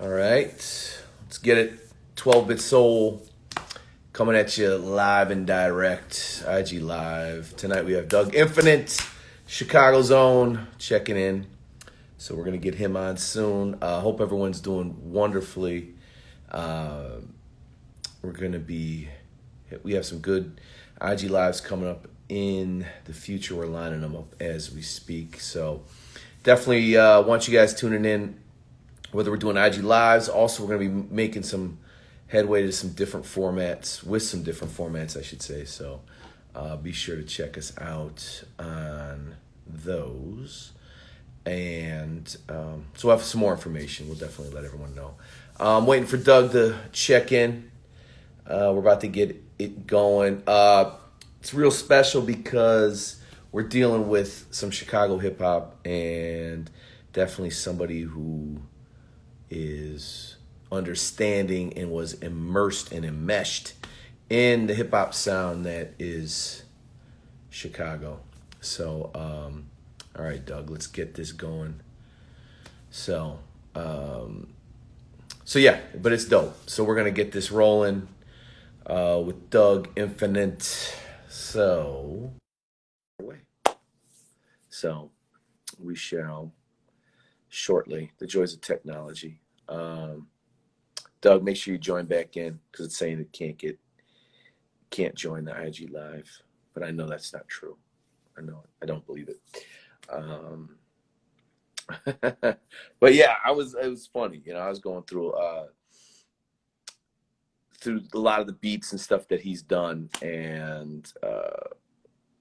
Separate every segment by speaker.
Speaker 1: All right, let's get it. 12-bit soul coming at you live and direct. IG Live. Tonight we have Doug Infinite, Chicago's own, checking in. So we're going to get him on soon. Hope everyone's doing wonderfully. We're going to we have some good IG Lives coming up in the future. We're lining them up as we speak. So definitely want you guys tuning in, whether we're doing IG Lives. Also, we're going to be making some headway to some different formats, with some different formats, I should say. So be sure to check us out on those. And so we'll have some more information. We'll definitely let everyone know. Waiting for Doug to check in. We're about to get it going. It's real special because we're dealing with some Chicago hip hop, and definitely somebody who is understanding and was immersed and enmeshed in the hip hop sound that is Chicago. So, all right, Doug, let's get this going. So yeah, but it's dope. So we're gonna get this rolling with Doug Infinite. So we shall shortly. The joys of technology. Doug, make sure you join back in because it's saying it can't join the IG Live, but I know that's not true. I know it. I don't believe it. But yeah, it was funny. I was going through a lot of the beats and stuff that he's done, and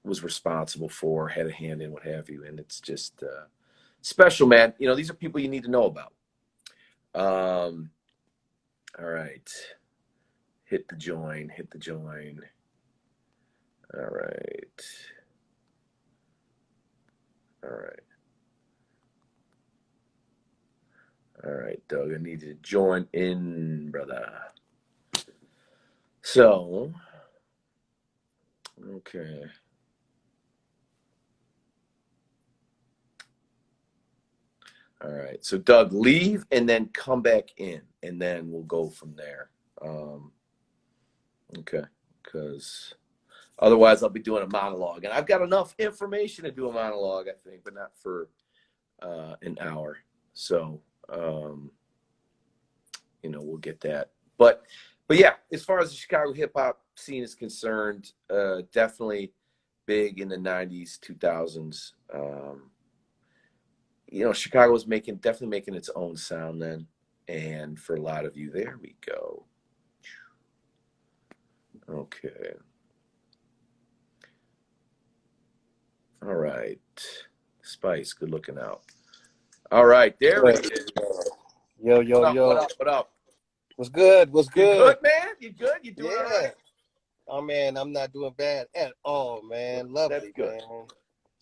Speaker 1: was responsible for, had a hand in, what have you. And it's just special, man. These are people you need to know about. All right. Hit the join. All right. All right, Doug, I need you to join in, brother. So, okay. All right. So, Doug, leave and then come back in, and then we'll go from there. Okay. Because otherwise, I'll be doing a monologue. And I've got enough information to do a monologue, I think, but not for an hour. So, we'll get that. But yeah, as far as the Chicago hip hop scene is concerned, definitely big in the 90s, 2000s. Chicago was definitely making its own sound then. And for a lot of you, there we go. Okay. All right. Spice, good looking out. All right, there we go.
Speaker 2: Yo.
Speaker 1: What up?
Speaker 2: What's good?
Speaker 1: You good, man? You good? You doing all right?
Speaker 2: Oh, man, I'm not doing bad at all, man. Lovely,
Speaker 1: That's good.
Speaker 2: man.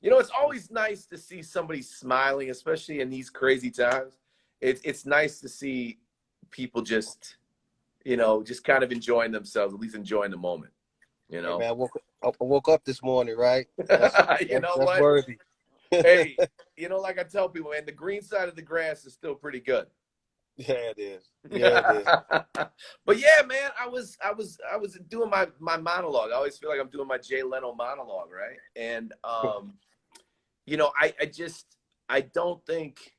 Speaker 1: It's always nice to see somebody smiling, especially in these crazy times. It's nice to see people just kind of enjoying themselves, at least enjoying the moment.
Speaker 2: Hey, man, I woke up this morning, right? That's
Speaker 1: what?
Speaker 2: Worthy.
Speaker 1: Hey, like I tell people, man, the green side of the grass is still pretty good.
Speaker 2: Yeah, it is.
Speaker 1: But yeah, man, I was doing my monologue. I always feel like I'm doing my Jay Leno monologue, right? And I don't think,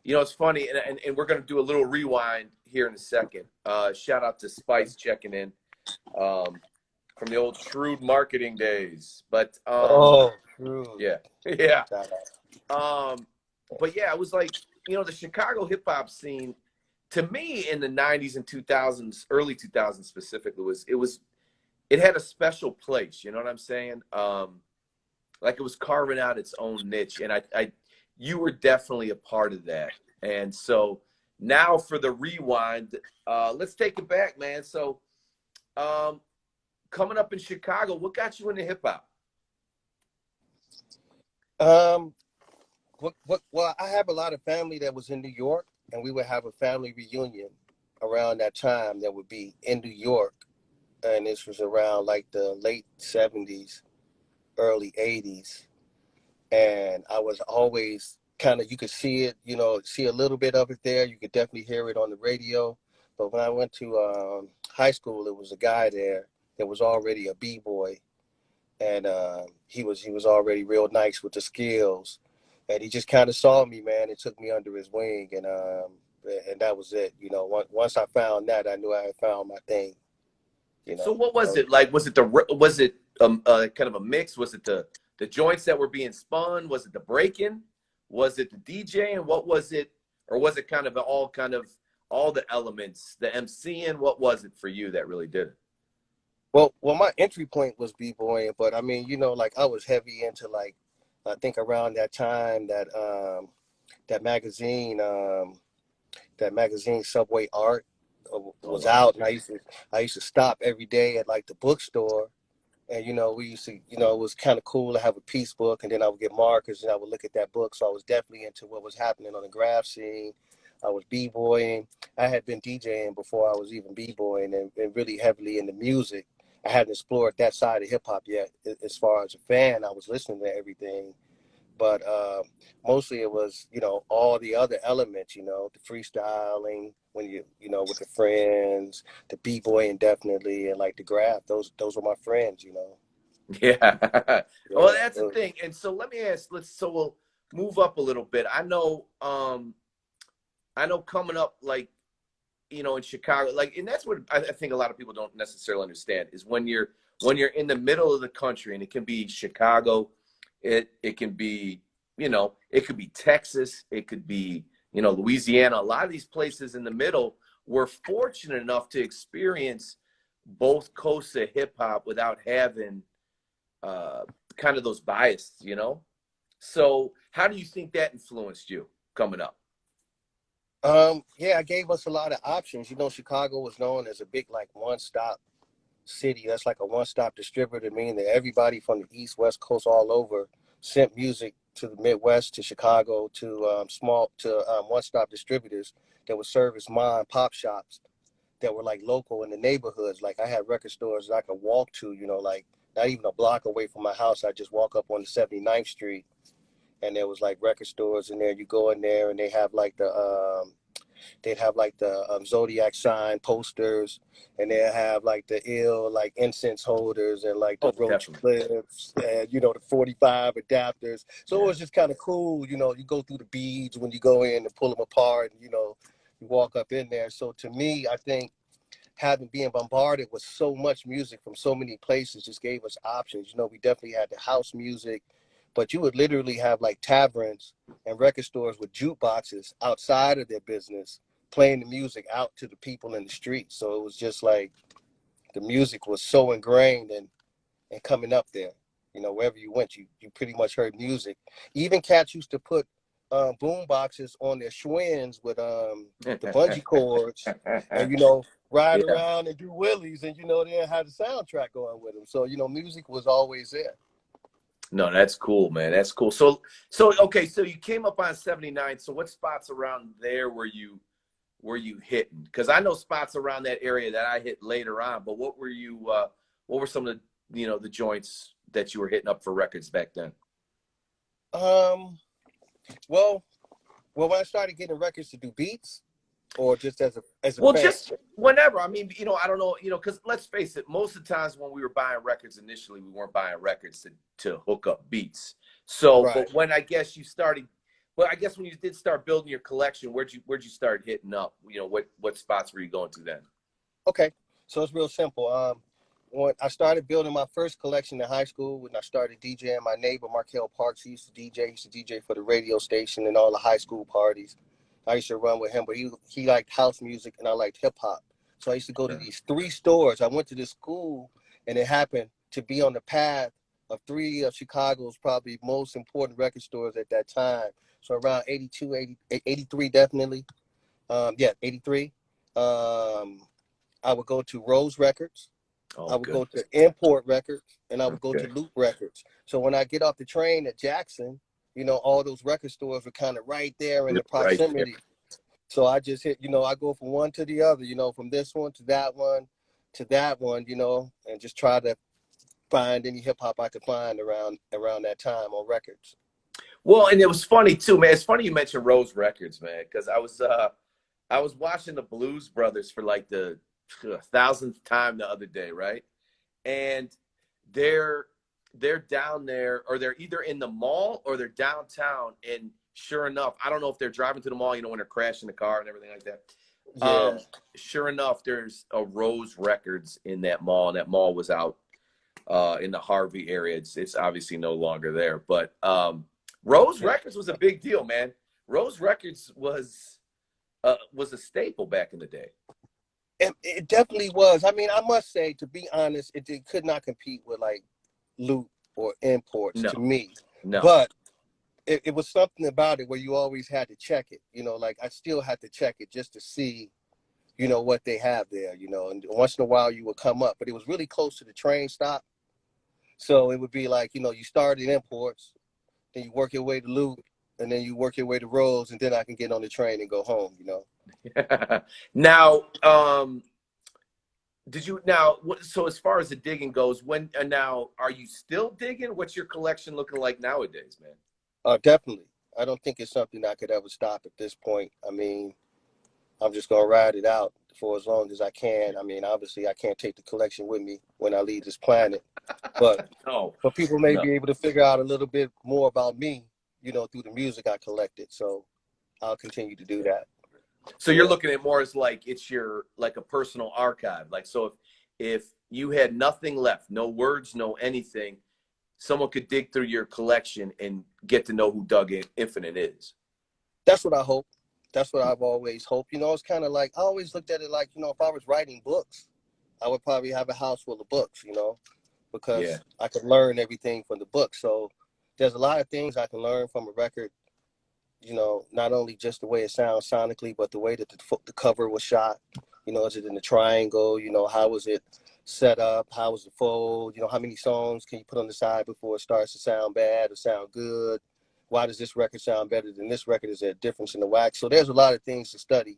Speaker 1: it's funny, and we're gonna do a little rewind here in a second. Shout out to Spice checking in from the old shrewd marketing days. But
Speaker 2: Shrewd.
Speaker 1: Yeah. But yeah, it was like, the Chicago hip hop scene, to me, in the 90s and 2000s, early 2000s specifically, it had a special place. You know what I'm saying? Like it was carving out its own niche, and you were definitely a part of that. And so now for the rewind, let's take it back, man. So, coming up in Chicago, what got you into hip hop?
Speaker 2: Well, I have a lot of family that was in New York, and we would have a family reunion around that time that would be in New York. And this was around like the late 70s, early 80s. And I was always kind of, you could see it, see a little bit of it there. You could definitely hear it on the radio. But when I went to high school, it was a guy there that was already a b-boy, and he was already real nice with the skills, and he just kind of saw me, man, and took me under his wing, and that was it. Once I found that, I knew I had found my thing.
Speaker 1: So what was it like? Was it kind of a mix? Was it the joints that were being spun? Was it the breaking? Was it the DJing? What was it? Or was it kind of all the elements, the MCing? What was it for you that really did it?
Speaker 2: Well, my entry point was b-boying, but I mean, like I was heavy into, like, I think around that time that magazine Subway Art
Speaker 1: Oh
Speaker 2: was
Speaker 1: wow.
Speaker 2: out, and I used to stop every day at like the bookstore, and we used to, it was kind of cool to have a piece book, and then I would get markers and I would look at that book. So I was definitely into what was happening on the graph scene. I was b-boying. I had been DJing before I was even b-boying, and really heavily into music. I hadn't explored that side of hip hop yet. As far as a fan, I was listening to everything, but mostly it was, all the other elements, the freestyling when with the friends, the b-boying definitely, and like the graph. Those were my friends.
Speaker 1: Yeah. Well,
Speaker 2: Yeah.
Speaker 1: that's the thing. And so let me ask, so we'll move up a little bit. I know coming up, like, in Chicago, like, and that's what I think a lot of people don't necessarily understand is when you're in the middle of the country, and it can be Chicago, it can be, it could be Texas, it could be, Louisiana. A lot of these places in the middle, we're fortunate enough to experience both coasts of hip hop without having uh, kind of those biases. So how do you think that influenced you coming up?
Speaker 2: Yeah, I gave us a lot of options. Chicago was known as a big, like, one-stop city. That's like a one-stop distributor, meaning that everybody from the East, West Coast, all over, sent music to the Midwest, to Chicago, to one-stop distributors that would service mom and pop shops that were like local in the neighborhoods. Like, I had record stores that I could walk to, like not even a block away from my house. I just walk up on the 79th Street, and there was like record stores in there. You go in there, and they'd have like the Zodiac sign posters, and they'd have like the ill, like, incense holders, and like the
Speaker 1: Oh,
Speaker 2: roach
Speaker 1: definitely.
Speaker 2: clips, and the 45 adapters. So it
Speaker 1: Yeah.
Speaker 2: was just kind of cool. You go through the beads when you go in and pull them apart, and you walk up in there. So to me, I think having being bombarded with so much music from so many places just gave us options. We definitely had the house music, but you would literally have like taverns and record stores with jukeboxes outside of their business, playing the music out to the people in the street. So it was just like the music was so ingrained and coming up there. Wherever you went, you pretty much heard music. Even cats used to put boom boxes on their Schwinn's with the bungee cords, and ride
Speaker 1: Yeah.
Speaker 2: around and do wheelies, and they had the soundtrack going with them. So music was always there.
Speaker 1: No, that's cool, man. That's cool. So okay, so you came up on 79. So what spots around there were you hitting? Because I know spots around that area that I hit later on, but what were some of the joints that you were hitting up for records back then?
Speaker 2: Um, well, when I started getting records to do beats, or just as a
Speaker 1: Well,
Speaker 2: fan.
Speaker 1: just whenever. I mean, I don't know, because let's face it, most of the times when we were buying records initially, we weren't buying records to hook up beats. So,
Speaker 2: Right.
Speaker 1: but when I guess you started, well, I guess when you did start building your collection, where'd you start hitting up? What spots were you going to then?
Speaker 2: Okay, so it's real simple. When I started building my first collection in high school, when I started DJing, my neighbor Markel Parks, he used to DJ. He used to DJ for the radio station and all the high school parties. I used to run with him, but he liked house music and I liked hip hop. So I used to go to
Speaker 1: Yeah.
Speaker 2: these three stores. I went to this school, and it happened to be on the path of three of Chicago's probably most important record stores at that time. So around 82, 80, 83, definitely. Yeah, 83. Um, I would go to Rose Records. I
Speaker 1: Oh,
Speaker 2: would go to
Speaker 1: goodness.
Speaker 2: Import Records, and I would go to
Speaker 1: Okay.
Speaker 2: Loop Records. So when I get off the train at Jackson, all those record stores were kind of right there in
Speaker 1: You're
Speaker 2: the
Speaker 1: right there.
Speaker 2: proximity. So I just hit, I go from one to the other, from this one to that one to that one, and just try to find any hip hop I could find around that time on records.
Speaker 1: Well, and it was funny too, man. It's funny you mentioned Rose Records, man, because I was watching the Blues Brothers for like the thousandth time the other day, right? And they're they're down there, or they're either in the mall or they're downtown. And sure enough, I don't know if they're driving to the mall, you know, when they're crashing the car and everything like that.
Speaker 2: Yeah.
Speaker 1: Sure enough, there's a Rose Records in that mall, and that mall was out in the Harvey area. It's obviously no longer there, but Rose Records was a big deal, man. Rose Records was a staple back in the day.
Speaker 2: It definitely was. I mean, I must say, to be honest, it could not compete with like loot or imports
Speaker 1: No,
Speaker 2: to me.
Speaker 1: no.
Speaker 2: But it was something about it where you always had to check it. You know, like I still had to check it just to see, you know, what they have there, you know. And once in a while you would come up, but it was really close to the train stop. So it would be like, you know, you start in imports, then you work your way to loot, and then you work your way to Rose, and then I can get on the train and go home, you know.
Speaker 1: Now, did you now? So as far as the digging goes, when now are you still digging? What's your collection looking like nowadays, man?
Speaker 2: Definitely. I don't think it's something I could ever stop at this point. I mean, I'm just gonna ride it out for as long as I can. I mean, obviously, I can't take the collection with me when I leave this planet, but
Speaker 1: No,
Speaker 2: people may
Speaker 1: no.
Speaker 2: be able to figure out a little bit more about me, you know, through the music I collected. So I'll continue to do that.
Speaker 1: So you're
Speaker 2: Yeah.
Speaker 1: looking at more as like it's your like a personal archive. Like so if you had nothing left, no words, no anything, someone could dig through your collection and get to know who Doug Infinite is.
Speaker 2: That's what I hope. That's what I've always hoped. You know, it's kind of like I always looked at it like, you know, if I was writing books, I would probably have a house full of books, you know,
Speaker 1: Yeah.
Speaker 2: because I could learn everything from the book. So there's a lot of things I can learn from a record, you know, not only just the way it sounds sonically, but the way that the cover was shot. You know, is it in the triangle? You know, how was it set up? How was the fold? You know, how many songs can you put on the side before it starts to sound bad or sound good? Why does this record sound better than this record? Is there a difference in the wax? So there's a lot of things to study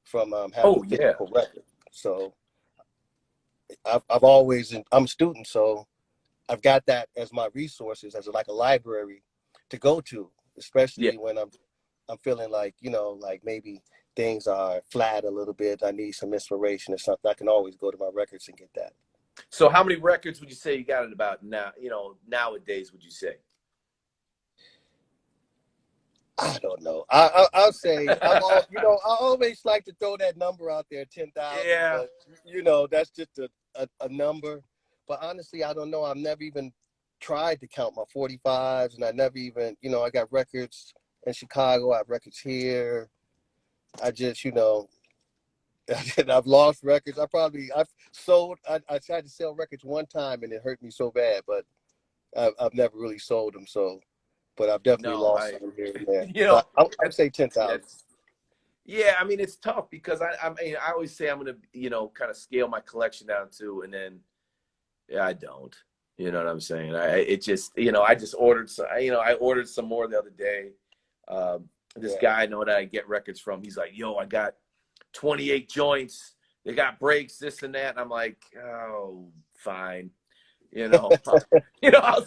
Speaker 2: from having
Speaker 1: Oh
Speaker 2: a
Speaker 1: yeah.
Speaker 2: physical record. So I've always, I'm a student, so I've got that as my resources, as like a library to go to,
Speaker 1: Yeah.
Speaker 2: especially when I'm feeling like, you know, like maybe things are flat a little bit. I need some inspiration or something. I can always go to my records and get that.
Speaker 1: So how many records would you say you got it about now, you know, nowadays would you say?
Speaker 2: I don't know. I'll say you know, I always like to throw that number out there, 10,000,
Speaker 1: Yeah.
Speaker 2: but you know, that's just a number. But honestly, I don't know. I've never even tried to count my 45s, and I never even, you know, I got records in Chicago. I have records here. I just, you know, I've lost records. I've sold. I tried to sell records one time, and it hurt me so bad, but I've never really sold them. So, but I've definitely
Speaker 1: No,
Speaker 2: lost
Speaker 1: I
Speaker 2: some here and there.
Speaker 1: you know,
Speaker 2: But I would
Speaker 1: that's
Speaker 2: say 10,000.
Speaker 1: that's yeah, I mean it's tough because I mean I always say I'm gonna, you know, kind of scale my collection down too, and then yeah, I don't. You know what I'm saying? It just, you know, I just ordered some, you know, I ordered some more the other day. This
Speaker 2: Yeah.
Speaker 1: guy I know that I get records from, he's like, yo, I got 28 joints. They got breaks, this and that. And I'm like, oh, fine. You know,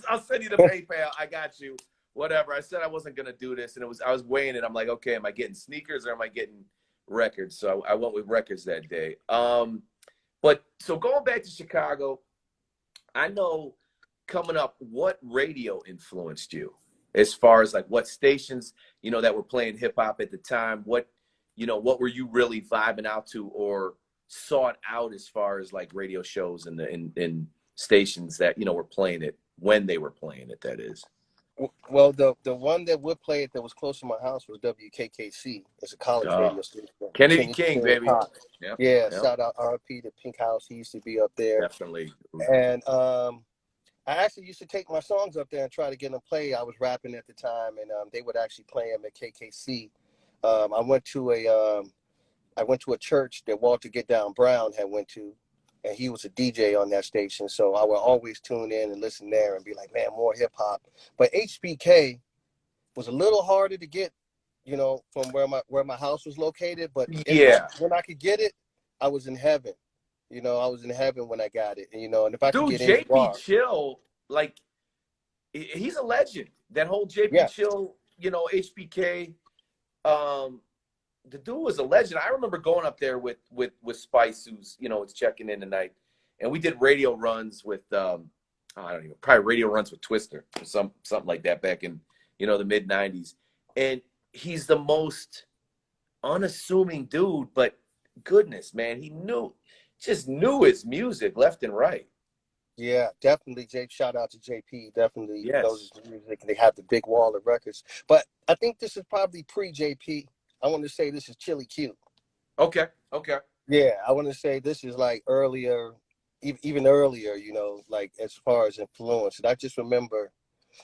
Speaker 1: I'll send you the PayPal. I got you. Whatever. I said I wasn't gonna do this, and I was weighing it. I'm like, okay, am I getting sneakers or am I getting records? So I went with records that day. But so going back to Chicago, I know coming up, what radio influenced you as far as like what stations, you know, that were playing hip hop at the time? What, you know, what were you really vibing out to or sought out as far as like radio shows and in stations that, you know, were playing it when they were playing it, that is?
Speaker 2: Well, the one that would play it that was close to my house was WKKC. It's a college
Speaker 1: Uh,
Speaker 2: radio station.
Speaker 1: Kennedy
Speaker 2: Kenny
Speaker 1: King,
Speaker 2: King
Speaker 1: baby.
Speaker 2: Pop.
Speaker 1: Yep.
Speaker 2: Yeah,
Speaker 1: Yep.
Speaker 2: shout out RP to Pink House. He used to be up there.
Speaker 1: Definitely.
Speaker 2: And I actually used to take my songs up there and try to get them played. I was rapping at the time, and they would actually play them at KKC. I went to a church that Walter Get Down Brown had went to, and he was a DJ on that station. So I would always tune in and listen there and be like, man, more hip hop. But HBK was a little harder to get, you know, from where my house was located. But
Speaker 1: Yeah.
Speaker 2: when I could get it, I was in heaven. You know, I was in heaven when I got it. And, you know, and if I could
Speaker 1: Dude,
Speaker 2: get any
Speaker 1: JP
Speaker 2: bar.
Speaker 1: Chill, like he's a legend. That whole JP
Speaker 2: Yeah.
Speaker 1: Chill, HBK. The dude was a legend. I remember going up there with Spice, who's was checking in tonight, and we did radio runs with I don't even probably radio runs with Twister or something like that back in the mid '90s. And he's the most unassuming dude, but goodness, man, he just knew his music left and right.
Speaker 2: Yeah, definitely. Shout out to JP. Definitely knows
Speaker 1: Yes.
Speaker 2: his music. They have the big wall of records. But I think this is probably pre-JP. I want to say this is Chili Q.
Speaker 1: Okay.
Speaker 2: Yeah, I want to say this is like earlier, even earlier, like as far as influence. And I just remember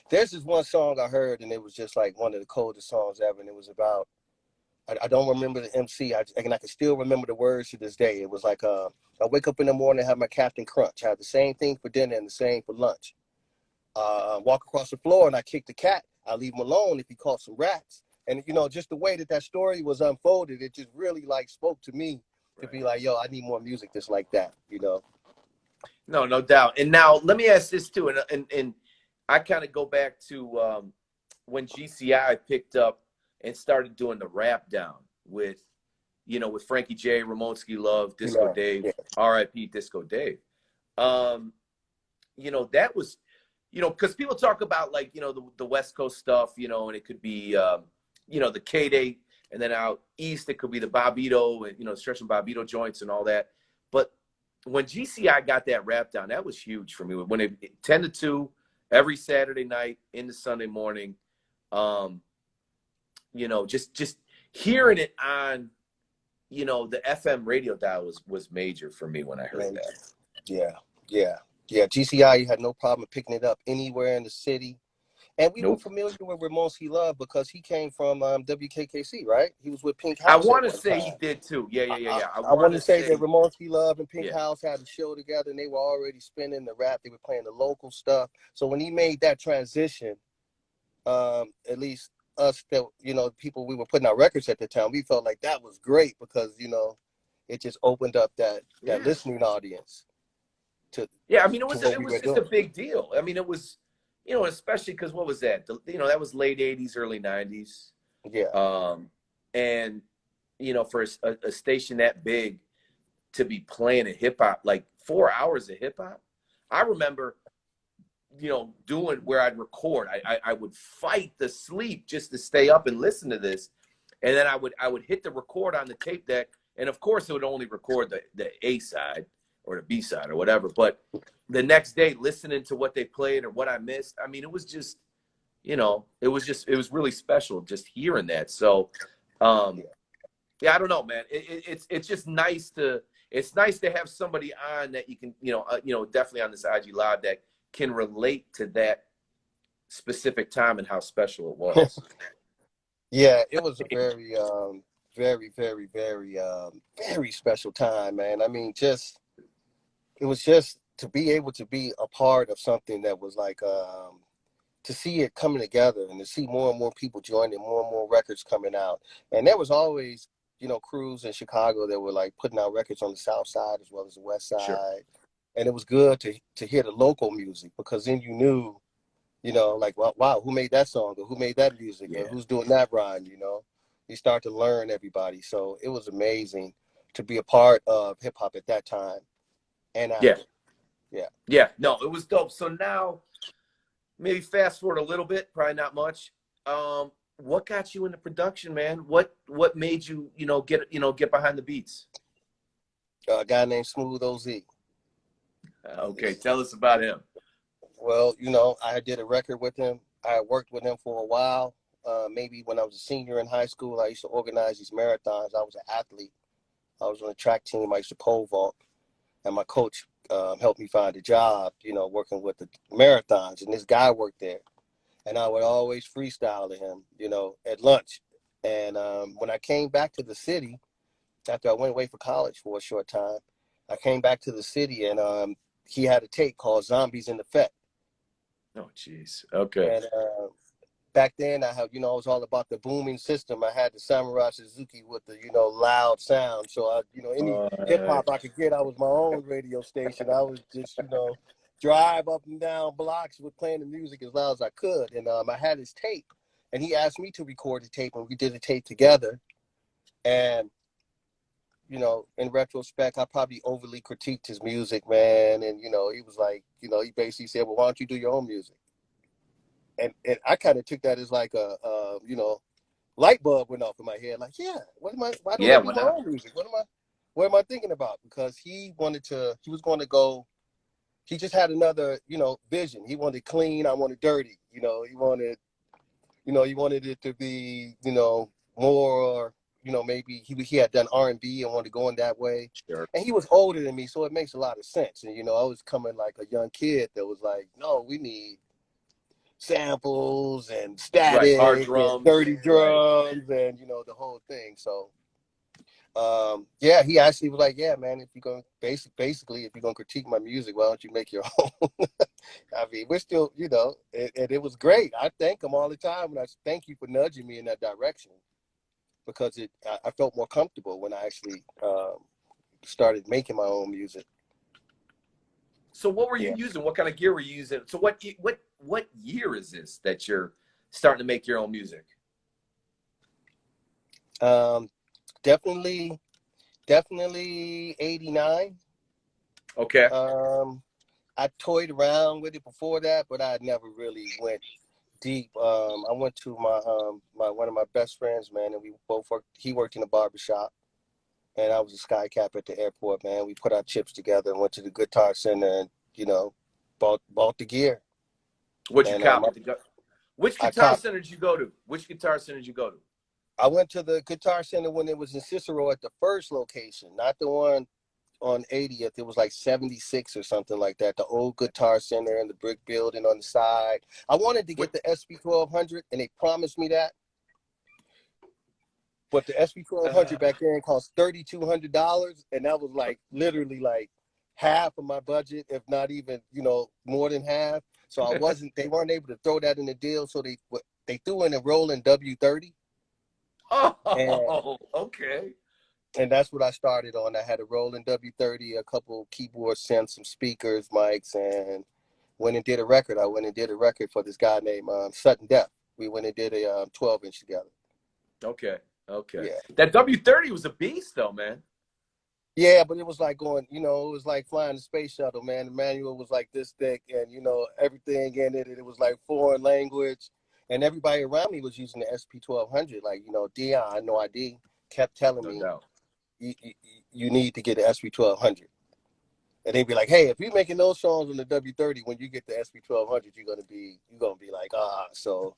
Speaker 2: there's this one song I heard, and it was just like one of the coldest songs ever. And it was about, I don't remember the MC. I can still remember the words to this day. It was like, I wake up in the morning, have my Captain Crunch. I have the same thing for dinner and the same for lunch. Walk across the floor and I kick the cat. I leave him alone if he caught some rats. And, just the way that story was unfolded, it just really like spoke to me to be like, yo, I need more music just like that,
Speaker 1: No doubt. And now let me ask this too. And I kind of go back to when GCI picked up and started doing the rap down with Frankie J, Ramonski Love, Disco Dave, R.I.P. Disco Dave. That was, because people talk about like, the West Coast stuff, and it could be, the K-Day, and then out east, it could be the Bobito and, Stretch and Bobito joints and all that. But when GCI got that rap down, that was huge for me. When it 10 to 2 every Saturday night into Sunday morning, just hearing it on, the FM radio dial was major for me when I heard that.
Speaker 2: Yeah. GCI, you had no problem picking it up anywhere in the city. And we were familiar with Ramonski Love because he came from WKKC, right? He was with Pink House.
Speaker 1: I want to say he did too. Yeah.
Speaker 2: I want to say that Ramonski Love and Pink House had a show together, and they were already spinning the rap. They were playing the local stuff. So when he made that transition, at least us that people we were putting out records at the time, we felt like that was great because it just opened up that listening audience.
Speaker 1: I mean, it was just a big deal. I mean, it was. Especially because what was that? That was late 80s, early 90s.
Speaker 2: Yeah.
Speaker 1: And, for a station that big to be playing a hip hop, like 4 hours of hip hop. I remember, doing where I'd record. I would fight the sleep just to stay up and listen to this. And then I would hit the record on the tape deck. And of course, it would only record the A side or the B side or whatever. But the next day, listening to what they played or what I missed, I mean, it was just, it was really special just hearing that. So, I don't know, man. It's just nice to have somebody on that you can, definitely on this IG Live that can relate to that specific time and how special it was.
Speaker 2: Yeah, it was a very, very, very, very, very special time, man. I mean, it was just to be able to be a part of something that was like, to see it coming together and to see more and more people joining, more and more records coming out. And there was always, crews in Chicago that were like putting out records on the South Side as well as the West Side. Sure. And it was good to hear the local music because then you knew, like, wow, who made that song or who made that music or who's doing that rhyme, You start to learn everybody. So it was amazing to be a part of hip hop at that time. And
Speaker 1: no, it was dope. So now maybe fast forward a little bit, probably not much. What got you into production, man? What made you, get behind the beats?
Speaker 2: A guy named Smooth OZ.
Speaker 1: Okay, tell us about him.
Speaker 2: Well, I did a record with him. I worked with him for a while. Maybe when I was a senior in high school, I used to organize these marathons. I was an athlete. I was on the track team. I used to pole vault. And my coach helped me find a job, working with the marathons. And this guy worked there. And I would always freestyle to him, at lunch. And when I came back to the city, after I went away for college for a short time, I came back to the city and he had a tape called Zombies in Effect.
Speaker 1: Oh, jeez. Okay.
Speaker 2: And back then, I was all about the booming system. I had the Samurai Suzuki with the, loud sound. So, any hip hop I could get, I was my own radio station. I was just, drive up and down blocks with playing the music as loud as I could. And I had his tape, and he asked me to record the tape, and we did the tape together. And you know, in retrospect, I probably overly critiqued his music, man. And you know, he was like, you know, he basically said, "Well, why don't you do your own music?" And I kind of took that as like a you know, light bulb went off in my head. Like, yeah, why don't I
Speaker 1: Yeah,
Speaker 2: do
Speaker 1: why
Speaker 2: my
Speaker 1: not?
Speaker 2: own music? What am I thinking about? Because he was going to go. He just had another, you know, vision. He wanted clean. I wanted dirty. You know, he wanted it to be, you know, more, you know, maybe he had done R&B and wanted to go in that way.
Speaker 1: Sure.
Speaker 2: And he was older than me, so it makes a lot of sense. And, you know, I was coming like a young kid that was like, no, we need samples and
Speaker 1: Right. Hard
Speaker 2: static and
Speaker 1: drums.
Speaker 2: dirty
Speaker 1: Right.
Speaker 2: drums and, you know, the whole thing. So, yeah, he actually was like, yeah, man, if you're going to basically, if you're going to critique my music, why don't you make your own? I mean, we're still, you know, and it was great. I thank him all the time, and I thank you for nudging me in that direction because I felt more comfortable when I actually started making my own music.
Speaker 1: So what were you
Speaker 2: Yeah.
Speaker 1: using? What kind of gear were you using? So what year is this that you're starting to make your own music?
Speaker 2: Definitely 89.
Speaker 1: Okay.
Speaker 2: I toyed around with it before that, but I never really went deep. I went to my one of my best friends, man, and we both worked. He worked in a barbershop, and I was a sky cap at the airport, man. We put our chips together and went to the Guitar Center, and you know, bought the gear.
Speaker 1: What you
Speaker 2: And
Speaker 1: cop at the which
Speaker 2: I
Speaker 1: guitar
Speaker 2: copped.
Speaker 1: center did you go to? Which guitar center did you go to?
Speaker 2: I went to the Guitar Center when it was in Cicero at the first location, not the one on 80th. It was like 76 or something like that. The old Guitar Center and the brick building on the side. I wanted to
Speaker 1: What?
Speaker 2: get the SB 1200, and they promised me that. But the SB 1200 back then cost $3,200, and that was like literally like half of my budget, if not even, you know, more than half. So they weren't able to throw that in the deal. So they threw in a Roland W30, and
Speaker 1: Oh, okay.
Speaker 2: that's what I started on. I had a Roland W30, a couple keyboard synths, some speakers, mics, and went and did a record. I went and did a record for this guy named Sudden Death. We went and did a 12-inch together.
Speaker 1: Okay. Okay.
Speaker 2: Yeah.
Speaker 1: That W30 was a beast though, man.
Speaker 2: Yeah, but it was like going, you know, it was like flying the space shuttle, man. The manual was like this thick, and you know, everything in it, it was like foreign language, and everybody around me was using the SP 1200. Like, you know, Dion, No I.D, kept telling
Speaker 1: No
Speaker 2: me,
Speaker 1: doubt.
Speaker 2: you need to get the SP 1200, and they'd be like, hey, if you're making those songs on the W30, when you get the SP 1200, you're gonna be like, ah. So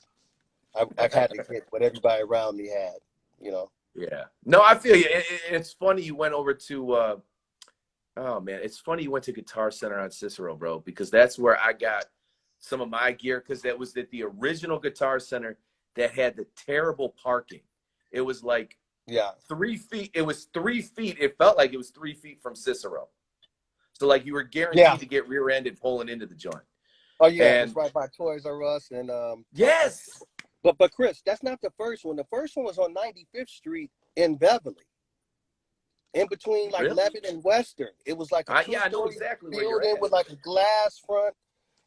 Speaker 2: I've had to get what everybody around me had, you know.
Speaker 1: Yeah. No, I feel you. It's funny you went over to oh man, it's funny you went to Guitar Center on Cicero, bro, because that's where I got some of my gear because that was at the original Guitar Center that had the terrible parking. It was like
Speaker 2: Yeah.
Speaker 1: 3 feet. It was 3 feet. It felt like it was 3 feet from Cicero. So like you were
Speaker 2: Yeah.
Speaker 1: guaranteed to get rear-ended pulling into the joint.
Speaker 2: Oh yeah, it's
Speaker 1: And
Speaker 2: right by Toys R Us and
Speaker 1: yes.
Speaker 2: But Chris, that's not the first one. The first one was on 95th Street in Beverly, in between like
Speaker 1: Really?
Speaker 2: Levitt and Western. It was like a
Speaker 1: Yeah, I know
Speaker 2: two-story
Speaker 1: exactly where you're
Speaker 2: building
Speaker 1: at.
Speaker 2: with like a glass front,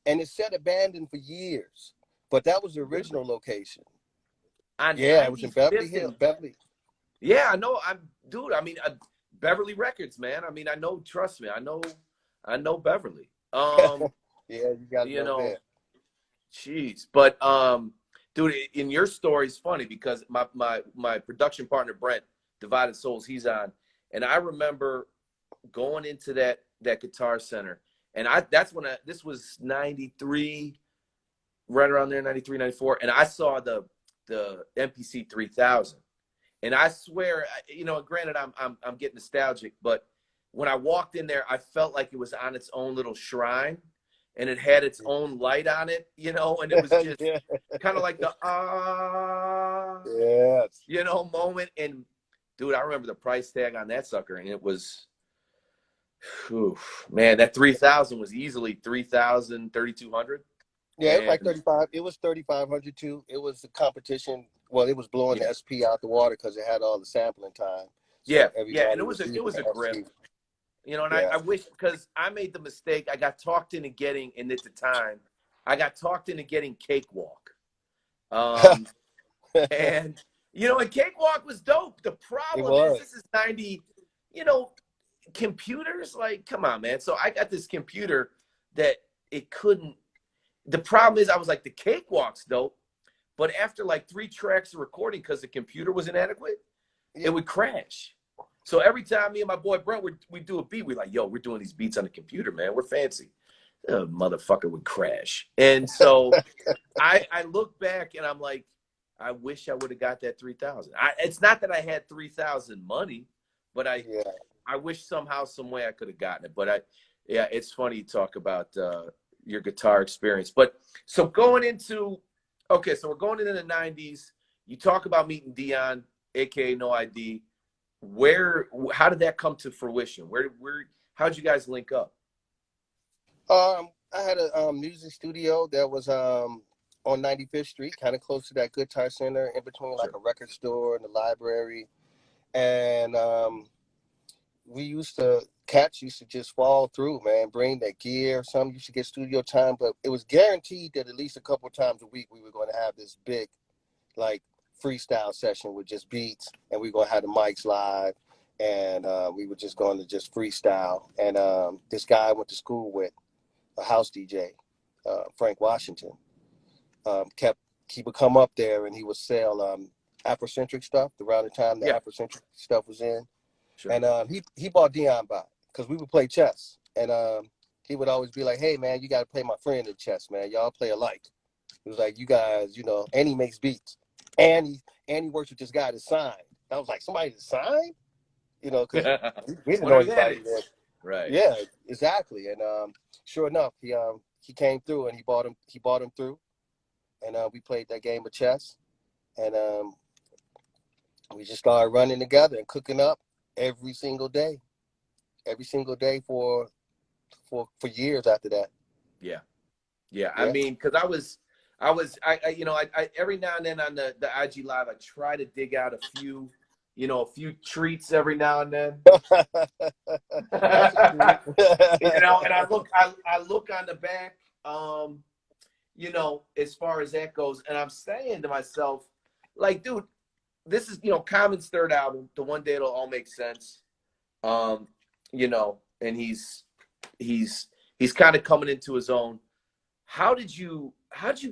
Speaker 2: and it sat abandoned for years. But that was the original
Speaker 1: Really?
Speaker 2: location.
Speaker 1: On
Speaker 2: Yeah, it was in Beverly
Speaker 1: 95th
Speaker 2: Hills.
Speaker 1: and
Speaker 2: Beverly.
Speaker 1: yeah, I know. Dude. I mean, Beverly Records, man. I mean, I know. Trust me, I know Beverly.
Speaker 2: Yeah, you got to
Speaker 1: You
Speaker 2: know
Speaker 1: know,
Speaker 2: that.
Speaker 1: jeez. But dude, in your story is funny because my production partner Brent, Divided Souls, he's on, and I remember going into that Guitar Center, and that's when this was 93, right around there, 93, 94, and I saw the MPC 3000. And I swear, you know, granted, I'm getting nostalgic, but when I walked in there, I felt like it was on its own little shrine, and it had its own light on it, you know, and it was just
Speaker 2: Yeah.
Speaker 1: kind of like the
Speaker 2: Yes.
Speaker 1: you know, moment. And dude, I remember the price tag on that sucker, and it was, whew, man, that 3000 was easily 3,000, 3,200,
Speaker 2: Yeah, it was like
Speaker 1: and
Speaker 2: 35. It was 3,500 too. It was the competition. Well, it was blowing
Speaker 1: yeah,
Speaker 2: the SP out the water because it had all the sampling time.
Speaker 1: yeah,
Speaker 2: So
Speaker 1: yeah, and
Speaker 2: everybody
Speaker 1: it
Speaker 2: was
Speaker 1: was
Speaker 2: using
Speaker 1: a
Speaker 2: the
Speaker 1: grip.
Speaker 2: SP.
Speaker 1: And
Speaker 2: Yeah.
Speaker 1: I wish, because I made the mistake. I got talked into getting, and at the time, I got talked into getting Cakewalk. And, and Cakewalk was dope. The
Speaker 2: It
Speaker 1: problem is
Speaker 2: was.
Speaker 1: this is 90, computers, like, come on, man. So I got this computer that it couldn't. The problem is I was like, the Cakewalk's dope. But after like 3 tracks of recording, because the computer was inadequate, it would crash. So every time me and my boy Brent we do a beat, we're like, yo, we're doing these beats on the computer, man. We're fancy. The motherfucker would crash. And so I look back and I'm like, I wish I would have got that 3,000. It's not that I had 3,000 money, but I wish somehow, some way I could have gotten it. But it's funny you talk about your guitar experience. But so going into, okay, so we're going into the 90s. You talk about meeting Dion, aka No I.D. How did that come to fruition? How'd you guys link up?
Speaker 2: I had a music studio that was on 95th Street, kind of close to that Guitar Center, in between like a record store and the library. And cats used to just fall through, man, bring their gear. Some used to get studio time, but it was guaranteed that at least a couple times a week we were going to have this big, like, freestyle session with just beats, and we were going to have the mics live, and we were just going to just freestyle. And this guy I went to school with, a house DJ, Frank Washington, he would come up there and he would sell Afrocentric stuff around the time the Afrocentric stuff was in. Sure. And he bought Dion by, because we would play chess. And he would always be like, hey, man, you got to play my friend in chess, man. Y'all play alike. He was like, you guys, and he makes beats. And he works with this guy to sign. I was like, somebody to sign? Because we didn't know anybody there.
Speaker 1: Right.
Speaker 2: Yeah, exactly. And sure enough, he came through and he bought him through. And we played that game of chess. And we just started running together and cooking up every single day for years after that.
Speaker 1: Yeah. I mean, because I every now and then on the IG Live, I try to dig out a few treats every now and then. And I look on the back, as far as that goes, and I'm saying to myself, like, dude, this is, Common's 3rd album, The One Day It'll All Make Sense. And he's kind of coming into his own. How'd you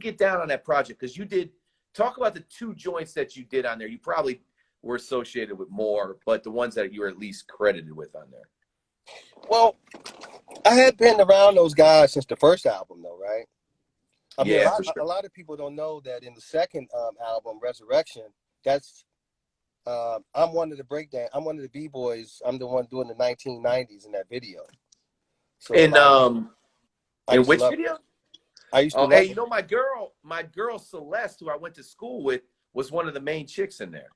Speaker 1: get down on that project? Because you did talk about the 2 joints that you did on there. You probably were associated with more, but the ones that you were at least credited with on there.
Speaker 2: Well, I had been around those guys since the first album, though, right? I mean, a lot of people don't know that in the second album, Resurrection, that's I'm one of the B-boys. I'm the one doing the 1990s in that video. So
Speaker 1: in which video?
Speaker 2: I used to.
Speaker 1: Hey, my girl Celeste, who I went to school with, was one of the main chicks in there.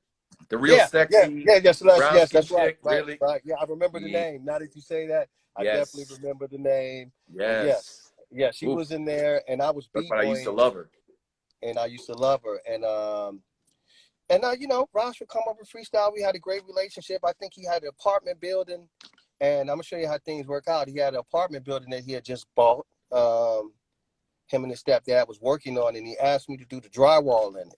Speaker 1: The real sexy.
Speaker 2: Yeah, Celeste. Yes, that's right.
Speaker 1: Really?
Speaker 2: Right. Yeah, I remember the name. Now that you say that, I definitely remember the name.
Speaker 1: Yes.
Speaker 2: Yeah, she was in there, and I was B-boying.
Speaker 1: I used to love her.
Speaker 2: And Ross would come up with freestyle. We had a great relationship. I think he had an apartment building, and I'm gonna show you how things work out. He had an apartment building that he had just bought. Him and his stepdad was working on, and he asked me to do the drywall in it.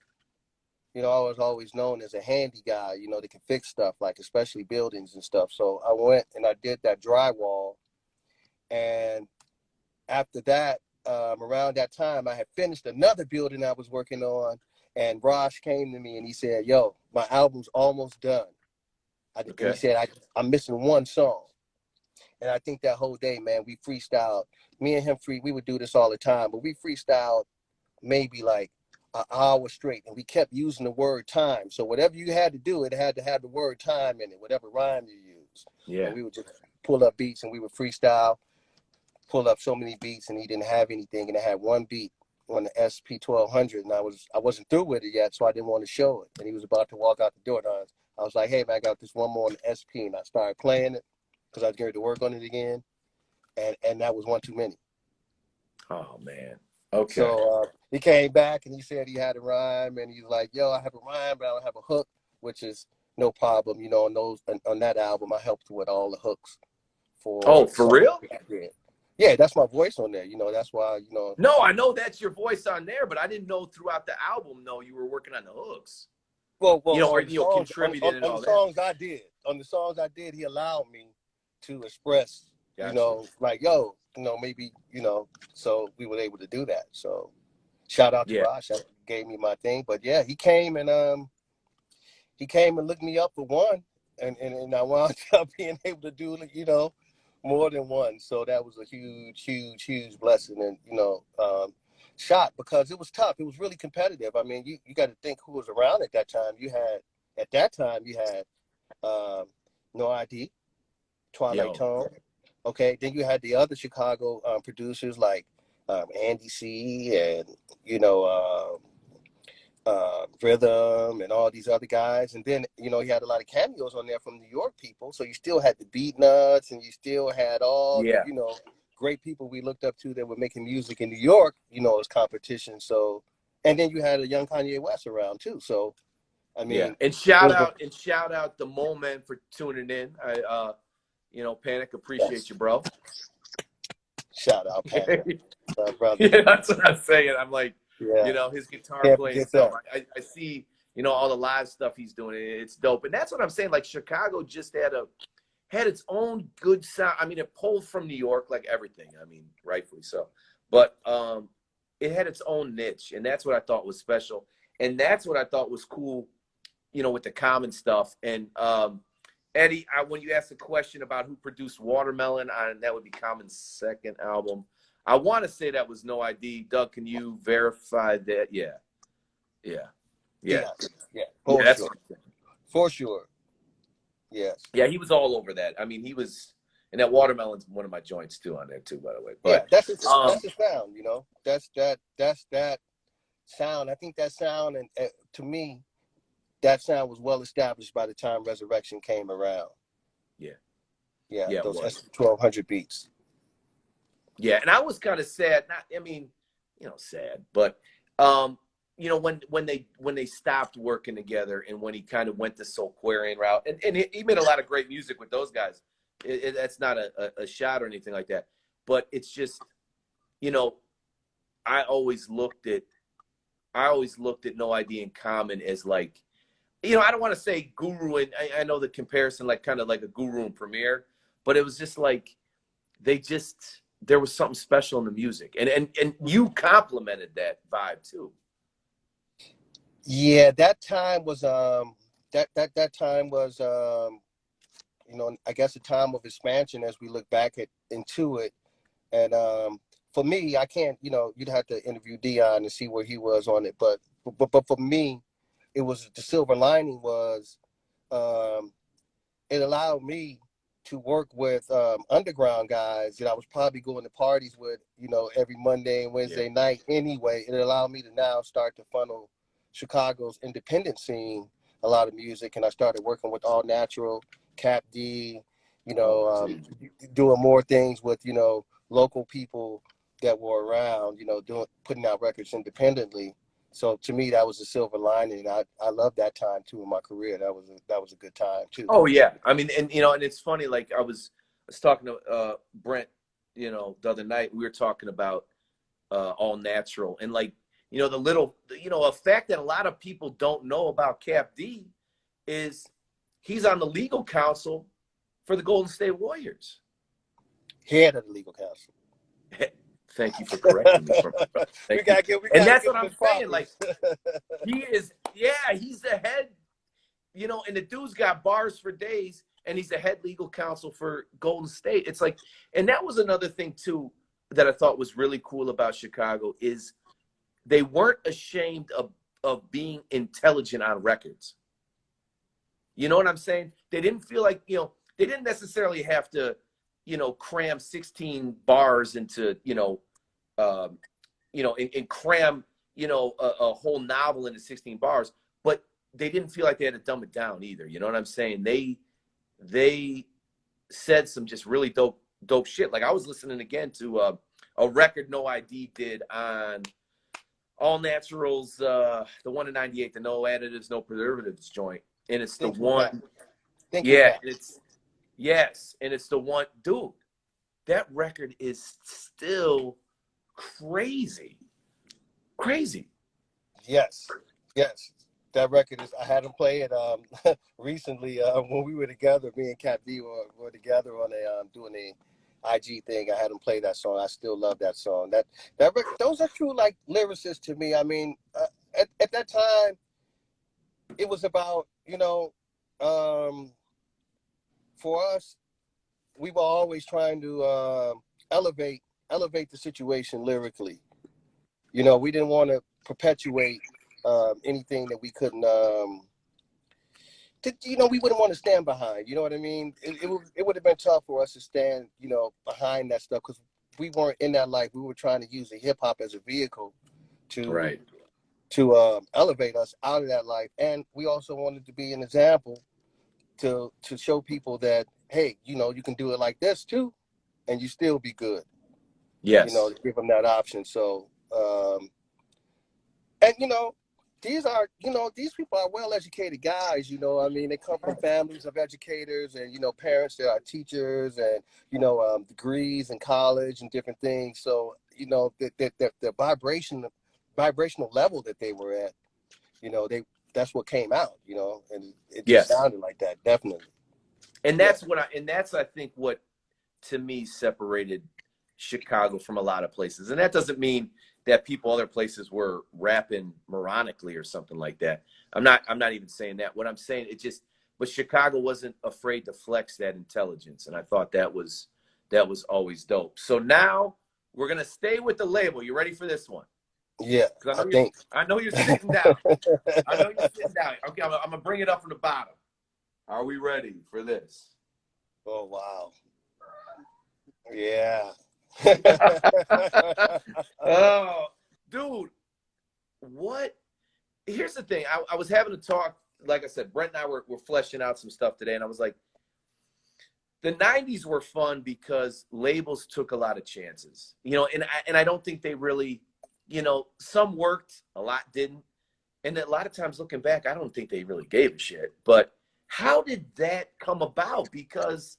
Speaker 2: I was always known as a handy guy, that can fix stuff, like especially buildings and stuff. So I went and I did that drywall, and after that, around that time, I had finished another building I was working on, and Rosh came to me and he said, yo, my album's almost done. He said, I'm missing one song. And I think that whole day, man, we freestyled. Me and him, we would do this all the time, but we freestyled maybe like an hour straight, and we kept using the word time. So whatever you had to do, it had to have the word time in it, whatever rhyme you use.
Speaker 1: Yeah.
Speaker 2: And we would just pull up beats, and we would freestyle, pull up so many beats, and he didn't have anything, and I had one beat on the SP 1200, and I wasn't through with it yet, so I didn't want to show it. And he was about to walk out the door, and I was like, hey, man, I got this one more on the SP, and I started playing it because I was going to work on it again, and that was one too many. Oh, man. Okay. So he came back, and he said he had a rhyme, and he's like, yo, I have a rhyme, but I don't have a hook, which is no problem. On that album, I helped with all the hooks
Speaker 1: Oh,
Speaker 2: for
Speaker 1: for
Speaker 2: songs
Speaker 1: real?
Speaker 2: that I did. Yeah, that's my voice on there. You know, that's why, you know.
Speaker 1: No, I know that's your voice on there, but I didn't know throughout the album, no, you were working on the hooks.
Speaker 2: Well,
Speaker 1: You know, or
Speaker 2: on the songs,
Speaker 1: contributing and
Speaker 2: on the
Speaker 1: all that.
Speaker 2: songs I did, he allowed me to express, you
Speaker 1: Gotcha.
Speaker 2: know, like, yo, you know, maybe, you know, so we were able to do that. So shout out to
Speaker 1: Yeah.
Speaker 2: Raj, that gave me my thing. But yeah, he came and looked me up for one, and I wound up being able to do, you know, more than one. So that was a huge blessing, and you know, shot because it was tough. It was really competitive. I mean, you got to think who was around at that time. You had No I.D, Twilight
Speaker 1: Yo.
Speaker 2: Tone. Okay, then you had the other Chicago producers like Andy C and you know. Rhythm and all these other guys, and then you know he had a lot of cameos on there from New York people. So you still had the Beat Nuts, and you still had all the
Speaker 1: Yeah.
Speaker 2: you know great people we looked up to that were making music in New York. You know, as competition. So, and then you had a young Kanye West around too. So, I
Speaker 1: Yeah.
Speaker 2: mean,
Speaker 1: And
Speaker 2: it
Speaker 1: shout
Speaker 2: was
Speaker 1: out the Moment for tuning in. I you know, Panic, appreciate
Speaker 2: yes.
Speaker 1: you, bro.
Speaker 2: Shout out Panic, brother.
Speaker 1: Yeah, that's what I'm saying. I'm like,
Speaker 2: Yeah,
Speaker 1: you know, his guitar
Speaker 2: can't
Speaker 1: playing
Speaker 2: forget
Speaker 1: stuff.
Speaker 2: that.
Speaker 1: I see, you know, all the live stuff he's doing. It's dope. And that's what I'm saying. Like Chicago just had its own good sound. I mean, it pulled from New York like everything. I mean, rightfully so. But it had its own niche, and that's what I thought was special. And that's what I thought was cool, you know, with the Common stuff. And Eddie, when you asked the question about who produced Watermelon, that would be Common's second album. I want to say that was No I.D. Doug, can you verify that? Yeah. Yeah. Yeah.
Speaker 2: Yeah,
Speaker 1: Yeah,
Speaker 2: for
Speaker 1: that's
Speaker 2: sure,
Speaker 1: what I'm saying.
Speaker 2: for sure. Yes.
Speaker 1: Yeah, he was all over that. I mean, he was, and that Watermelon's one of my joints too on there too, by the way.
Speaker 2: Yeah,
Speaker 1: But
Speaker 2: that's his sound. You know, that's that sound. I think that sound, and to me, that sound was well established by the time Resurrection came around.
Speaker 1: yeah,
Speaker 2: Yeah,
Speaker 1: yeah, it
Speaker 2: those
Speaker 1: was.
Speaker 2: S1200 beats.
Speaker 1: Yeah, and I was kind of sad. Not, I mean, you know, sad, but um, you know, when they stopped working together, and when he kind of went the Soulquarian route, and he made a lot of great music with those guys. That's not a shot or anything like that, but it's just, you know, I always looked at No I.D and Common as like, you know, I don't want to say guru, and I know the comparison, like kind of like a guru and Premier, but it was just like there was something special in the music, and you complimented that vibe too.
Speaker 2: Yeah, that time was that time was you know, I guess a time of expansion as we look back into it. And for me, I can't, you know, you'd have to interview Dion and see where he was on it. But for me, it was the silver lining was um, it allowed me to work with underground guys that I was probably going to parties with, you know, every Monday and
Speaker 1: Yeah,
Speaker 2: Wednesday night anyway. It allowed me to now start to funnel Chicago's independent scene a lot of music, and I started working with All Natural, Cap D, you know, doing more things with, you know, local people that were around, you know, putting out records independently. So to me, that was a silver lining. I love that time too in my career. That was a good time too.
Speaker 1: oh yeah. I mean, and you know, and it's funny. Like I was talking to Brent, you know, the other night. We were talking about All Natural, and like, you know, a fact that a lot of people don't know about Cap D is he's on the legal counsel for the Golden State Warriors.
Speaker 2: Head of the legal counsel.
Speaker 1: Thank you for correcting me.
Speaker 2: We
Speaker 1: Thank you.
Speaker 2: gotta
Speaker 1: And that's
Speaker 2: give
Speaker 1: what
Speaker 2: him
Speaker 1: I'm
Speaker 2: his
Speaker 1: saying. Like
Speaker 2: props.
Speaker 1: he is, yeah, he's the head, you know, and the dude's got bars for days, and he's the head legal counsel for Golden State. It's like, and that was another thing too that I thought was really cool about Chicago is they weren't ashamed of being intelligent on records. You know what I'm saying? They didn't feel like, you know, they didn't necessarily have to, you know, cram 16 bars into, and cram, you know, a whole novel into 16 bars, but they didn't feel like they had to dumb it down either. You know what I'm saying? They said some just really dope shit. Like I was listening again to a record No I.D did on All Naturals, the one in '98, the no additives, no preservatives joint, and it's the
Speaker 2: Thinking back.
Speaker 1: one.
Speaker 2: Thinking
Speaker 1: Yeah,
Speaker 2: back.
Speaker 1: and it's yes, and it's the one, dude. that record is still crazy. Crazy.
Speaker 2: Yes, yes. That record is. I had him play it recently when we were together. Me and Cat B were together on a doing a IG thing. I had him play that song. I still love that song. Those are true like lyricists to me. I mean, at that time, it was about for us, we were always trying to elevate the situation lyrically. We didn't want to perpetuate anything that we couldn't. We wouldn't want to stand behind. You know what I mean? It would have been tough for us to stand, behind that stuff because we weren't in that life. We were trying to use the hip hop as a vehicle to
Speaker 1: Right.
Speaker 2: elevate us out of that life, and we also wanted to be an example to show people that hey, you can do it like this too, and you still be good.
Speaker 1: Yes.
Speaker 2: To give them that option. So, and these people are well-educated guys. I mean, they come from families of educators and parents that are teachers and degrees in college and different things. So the vibrational level that they were at, that's what came out. And it just
Speaker 1: Yes.
Speaker 2: sounded like that, definitely.
Speaker 1: And that's I think what to me separated Chicago from a lot of places. And that doesn't mean that people other places were rapping moronically or something like that. I'm not even saying that. What I'm saying, but Chicago wasn't afraid to flex that intelligence. And I thought that was always dope. So now we're going to stay with the label. You ready for this one?
Speaker 2: Yeah,
Speaker 1: I know you're sitting down. I know you're sitting down. Okay, I'm going to bring it up from the bottom. Are we ready for this?
Speaker 2: Oh, wow. Yeah.
Speaker 1: Oh, dude, what? Here's the thing. I was having a talk, like I said, Brent and I were fleshing out some stuff today, and I was like, the 90s were fun because labels took a lot of chances, and I don't think they really, some worked, a lot didn't. And a lot of times looking back, I don't think they really gave a shit. But how did that come about? Because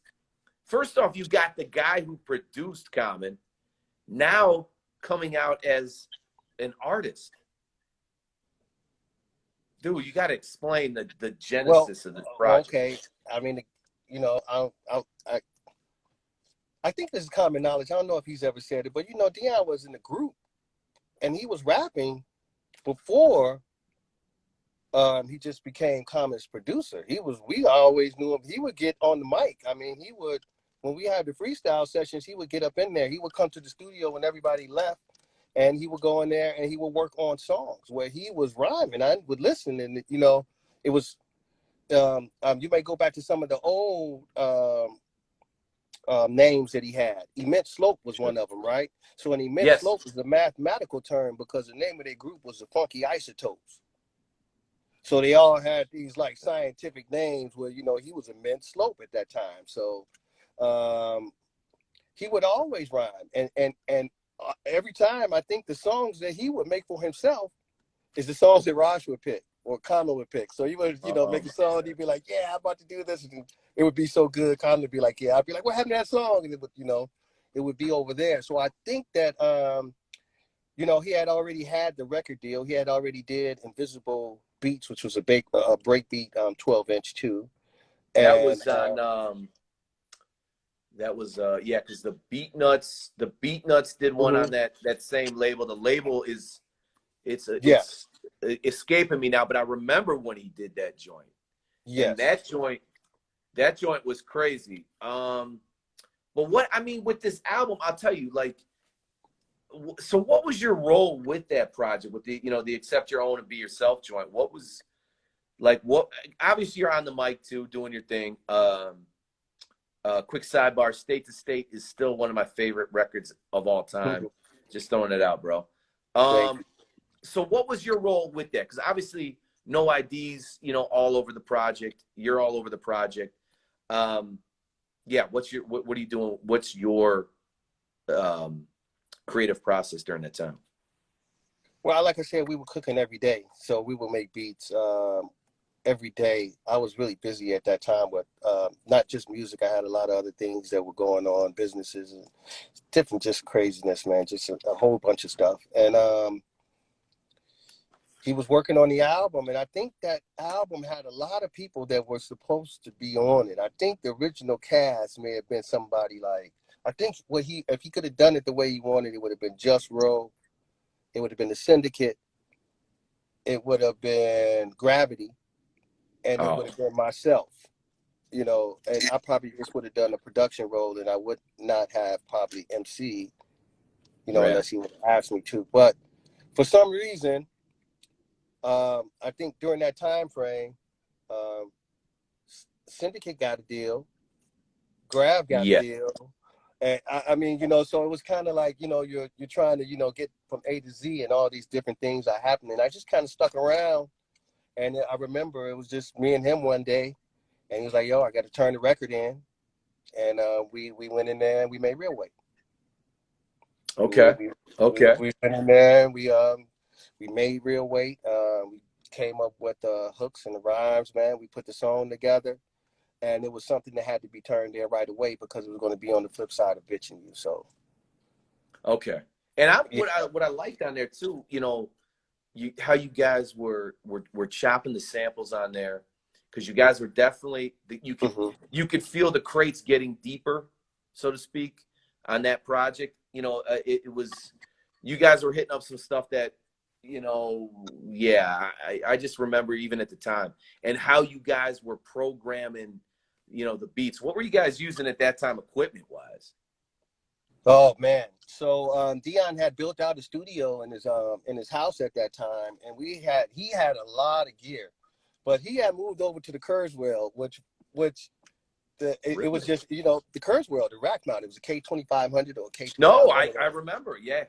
Speaker 1: first off, you got the guy who produced Common now coming out as an artist. Dude, you got to explain the genesis of this project.
Speaker 2: Okay. I mean, I think this is common knowledge. I don't know if he's ever said it, but Dion was in the group and he was rapping before he just became Common's producer. We always knew him. He would get on the mic. I mean, when we had the freestyle sessions, he would get up in there. He would come to the studio when everybody left, and he would go in there and he would work on songs where he was rhyming. I would listen, and it was. You may go back to some of the old names that he had. Immense Slope was one of them, right? So an immense slope is a mathematical term because the name of their group was the Funky Isotopes. So they all had these like scientific names where, he was immense slope at that time. So he would always rhyme. And every time I think the songs that he would make for himself is the songs that Raj would pick or Common would pick. So he would, make a song. He'd be like, yeah, I'm about to do this. And it would be so good. Common would be like, yeah. I'd be like, what happened to that song? And it would, it would be over there. So I think that, he had already had the record deal. He had already did Invisible Beats, which was a breakbeat 12-inch too. And
Speaker 1: that was on because the Beat Nuts did one on that same label. The label it's escaping me now, but I remember when he did that joint.
Speaker 2: Yes.
Speaker 1: And that joint was crazy. But with this album, I'll tell you, like, so what was your role with that project, with the Accept Your Own and Be Yourself joint? What was, like, obviously you're on the mic too, doing your thing. Quick sidebar, State to State is still one of my favorite records of all time. Just throwing it out, bro. So what was your role with that? Because obviously No I.D's, all over the project. You're all over the project. What are you doing? What's your creative process during that time?
Speaker 2: Well, like I said, we were cooking every day. So we would make beats. every day. I was really busy at that time with not just music. I had a lot of other things that were going on, businesses and different, just craziness, man, just a whole bunch of stuff. And he was working on the album, and I think that album had a lot of people that were supposed to be on it. I think the original cast may have been somebody like, I think if he could have done it the way he wanted, it would have been Just Row, it would have been the Syndicate, it would have been Gravity, and it would
Speaker 1: Oh,
Speaker 2: have been myself. You know, and I probably just would have done a production role, and I would not have probably MC, you know,
Speaker 1: yeah,
Speaker 2: unless he would have asked me to. But for some reason, I think during that time frame, um, Syndicate got a deal, Grav got a
Speaker 1: yeah.
Speaker 2: deal, and I mean, you know, so it was kind of like, you know, you're trying to, you know, get from A to Z, and all these different things are happening. I just kind of stuck around, and I remember it was just me and him one day, and he was like, "Yo, I got to turn the record in," and we went in there and we made Real Weight.
Speaker 1: Okay, okay,
Speaker 2: We went in there and we made Real Weight. We came up with the hooks and the rhymes, man. We put the song together, and it was something that had to be turned in right away because it was going to be on the flip side of Bitching You. So
Speaker 1: okay. And
Speaker 2: yeah.
Speaker 1: what I liked on there too, you know, how you guys were chopping the samples on there, because you guys were definitely,
Speaker 2: Mm-hmm.
Speaker 1: you could feel the crates getting deeper, so to speak, on that project. You know, it was, you guys were hitting up some stuff that, you know, yeah, I just remember even at the time, and how you guys were programming, you know, the beats. What were you guys using at that time, equipment wise?
Speaker 2: Oh man. So Dion had built out a studio in his house at that time, and he had a lot of gear, but he had moved over to the Kurzweil, which it was
Speaker 1: Really?
Speaker 2: just, you know, the Kurzweil, the rack mount. It was a K2500 or a
Speaker 1: No,
Speaker 2: K2500.
Speaker 1: I remember. Yeah,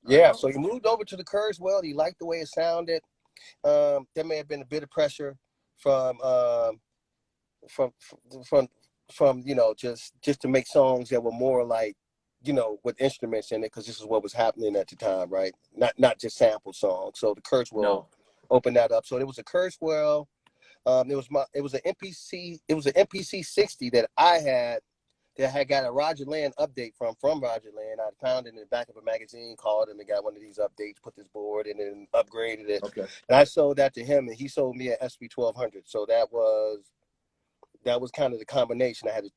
Speaker 1: I
Speaker 2: Yeah,
Speaker 1: know.
Speaker 2: so he moved over to the Kurzweil. He liked the way it sounded. There may have been a bit of pressure from from from from you know, just to make songs that were more like, you know, with instruments in it, because this is what was happening at the time, right? Not just sample songs. So the Kurzweil
Speaker 1: No.
Speaker 2: opened that up. So it was a Kurzweil. It was an MPC. It was an MPC 60 that I had, that had got a Roger Land update from Roger Land. I found it in the back of a magazine, called him and got one of these updates, put this board in, and upgraded it.
Speaker 1: Okay.
Speaker 2: And I sold that to him, and he sold me an SP 1200. So that was kind of the combination. I had a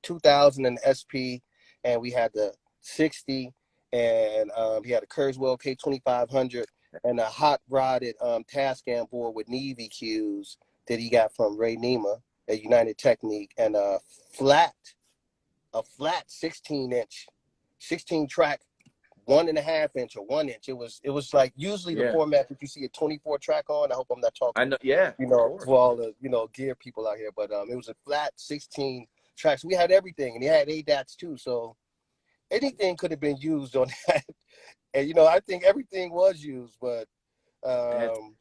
Speaker 2: 2000 and SP, and we had the 60, and he had a Kurzweil K2500 and a hot rodded Tascam board with knee EQs that he got from Ray Nema at United Technique, and a flat 16-inch, 16 track, 1.5 inch or 1 inch. It was like usually the
Speaker 1: Yeah,
Speaker 2: format that you see a 24 track on. I hope I'm not
Speaker 1: I
Speaker 2: talking,
Speaker 1: know. Yeah,
Speaker 2: you
Speaker 1: of
Speaker 2: know,
Speaker 1: course.
Speaker 2: for all the, you know, gear people out here, but it was a flat 16 tracks. We had everything, and he had ADATs too, so anything could have been used on that. And you know, I think everything was used, but
Speaker 1: And
Speaker 2: um,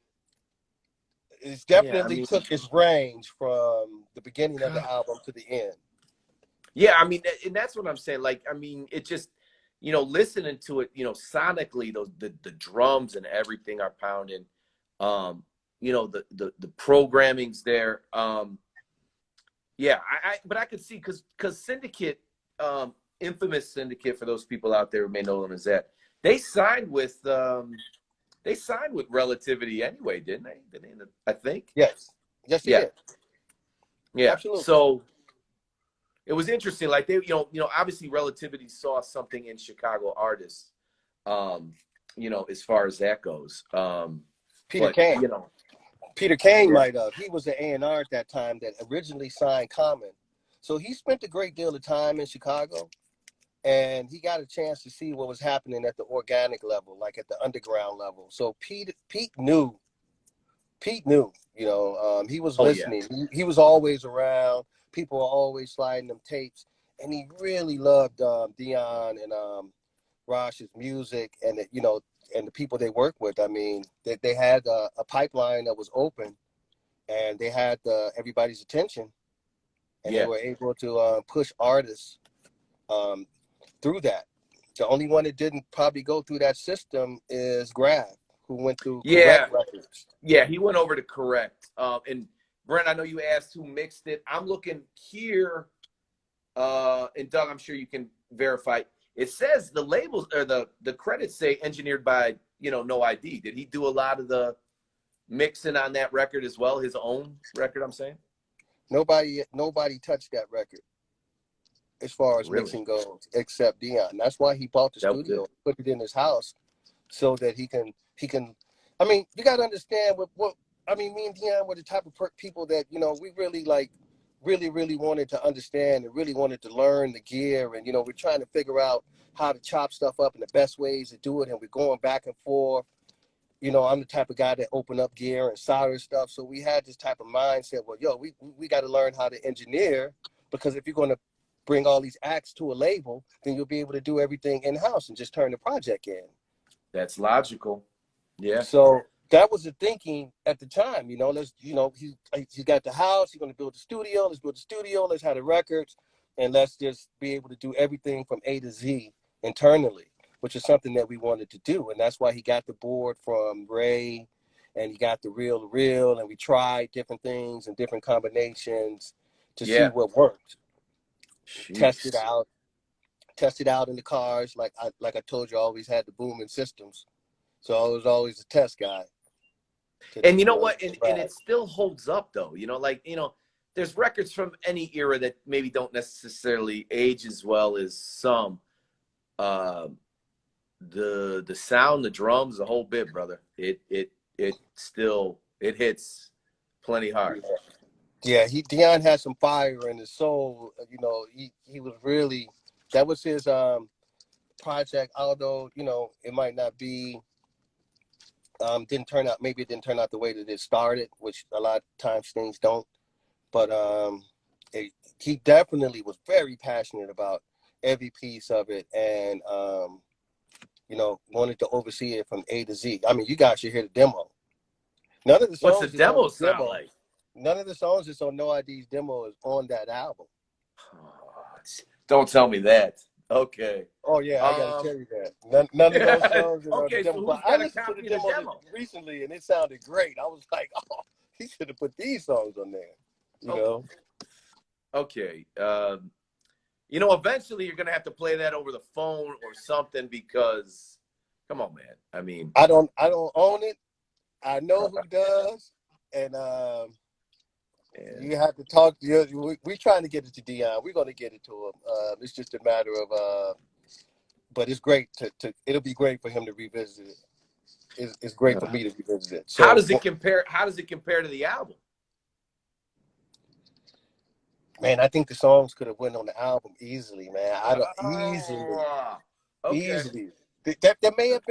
Speaker 2: it's
Speaker 1: yeah, I
Speaker 2: definitely
Speaker 1: mean,
Speaker 2: took its range from the beginning of the album to the end.
Speaker 1: yeah, I mean, and that's what I'm saying. Like, I mean, it just, you know, listening to it, you know, sonically, the drums and everything are pounding. Um, you know, the programming's there. Yeah, but I could see, because Syndicate, infamous Syndicate, for those people out there who may know them as that, they signed with Relativity anyway, didn't they? I think.
Speaker 2: Yes, yes, he
Speaker 1: Yeah,
Speaker 2: did.
Speaker 1: yeah.
Speaker 2: Absolutely.
Speaker 1: So it was interesting. Like, they, obviously Relativity saw something in Chicago artists, um, you know, as far as that goes.
Speaker 2: Peter
Speaker 1: But
Speaker 2: Kayne.
Speaker 1: you know,
Speaker 2: Peter Kayne
Speaker 1: yeah,
Speaker 2: might have. He was the A&R at that time that originally signed Common. So he spent a great deal of time in Chicago, and he got a chance to see what was happening at the organic level, like at the underground level. So Pete knew, you know, he was
Speaker 1: oh yeah,
Speaker 2: listening. He was always around. People were always sliding them tapes, and he really loved Dion and Rash's music, and you know, and the people they work with. I mean, they had a pipeline that was open, and they had everybody's attention, and they
Speaker 1: yeah,
Speaker 2: were able to push artists um, through that. The only one that didn't probably go through that system is Grav, who went through Correct
Speaker 1: yeah,
Speaker 2: Records.
Speaker 1: yeah. He went over to Correct, and Brent, I know you asked who mixed it. I'm looking here, and Doug, I'm sure you can verify. It says the labels or the credits say engineered by, No I.D. Did he do a lot of the mixing on that record as well? His own record, I'm saying?
Speaker 2: Nobody touched that record as far as
Speaker 1: Really?
Speaker 2: mixing goes, except Dion. That's why he bought the
Speaker 1: That was good.
Speaker 2: studio, put it in his house, so that he can. I mean, you got to understand what I mean. Me and Dion were the type of people that we really like, really wanted to understand and really wanted to learn the gear, and we're trying to figure out how to chop stuff up and the best ways to do it, and we're going back and forth. I'm the type of guy that open up gear and solder stuff, so we had this type of mindset. Well, we got to learn how to engineer, because if you're going to bring all these acts to a label, then you'll be able to do everything in house and just turn the project in.
Speaker 1: That's logical. Yeah.
Speaker 2: So that was the thinking at the time. He got the house. He's going to build the studio. Let's build the studio. Let's have the records, and let's just be able to do everything from A to Z internally, which is something that we wanted to do. And that's why he got the board from Ray, and he got the reel, and we tried different things and different combinations to see what worked.
Speaker 1: Jeez.
Speaker 2: Test it out in the cars. Like I told you, I always had the booming systems, so I was always a test guy.
Speaker 1: And you know what? And it still holds up, though. There's records from any era that maybe don't necessarily age as well as some. The sound, the drums, the whole bit, brother. It still hits plenty hard.
Speaker 2: Yeah, Dion had some fire in his soul. He was really, that was his project. Although it might not be, didn't turn out. Maybe it didn't turn out the way that it started, which a lot of times things don't. But he definitely was very passionate about every piece of it, and wanted to oversee it from A to Z. I mean, you guys should hear the demo. None of the songs.
Speaker 1: What's the demo sound like?
Speaker 2: None of the songs that's on No I.D's demo is on that album.
Speaker 1: Don't tell me that. Okay.
Speaker 2: Oh yeah, I gotta tell you that. None of those songs are on the demo.
Speaker 1: So
Speaker 2: but I listened to the demo recently, and it sounded great. I was like, oh, he should have put these songs on there. You know.
Speaker 1: Okay. Eventually you're gonna have to play that over the phone or something, because, come on, man. I mean,
Speaker 2: I don't own it. I know who does, and you have to talk. We're trying to get it to Dion. We're going to get it to him. It's just a matter of. But it's great it'll be great for him to revisit it. It's great for me to revisit it. So
Speaker 1: how does it compare? How does it compare to the album?
Speaker 2: Man, I think the songs could have went on the album easily, man. Easily. There may have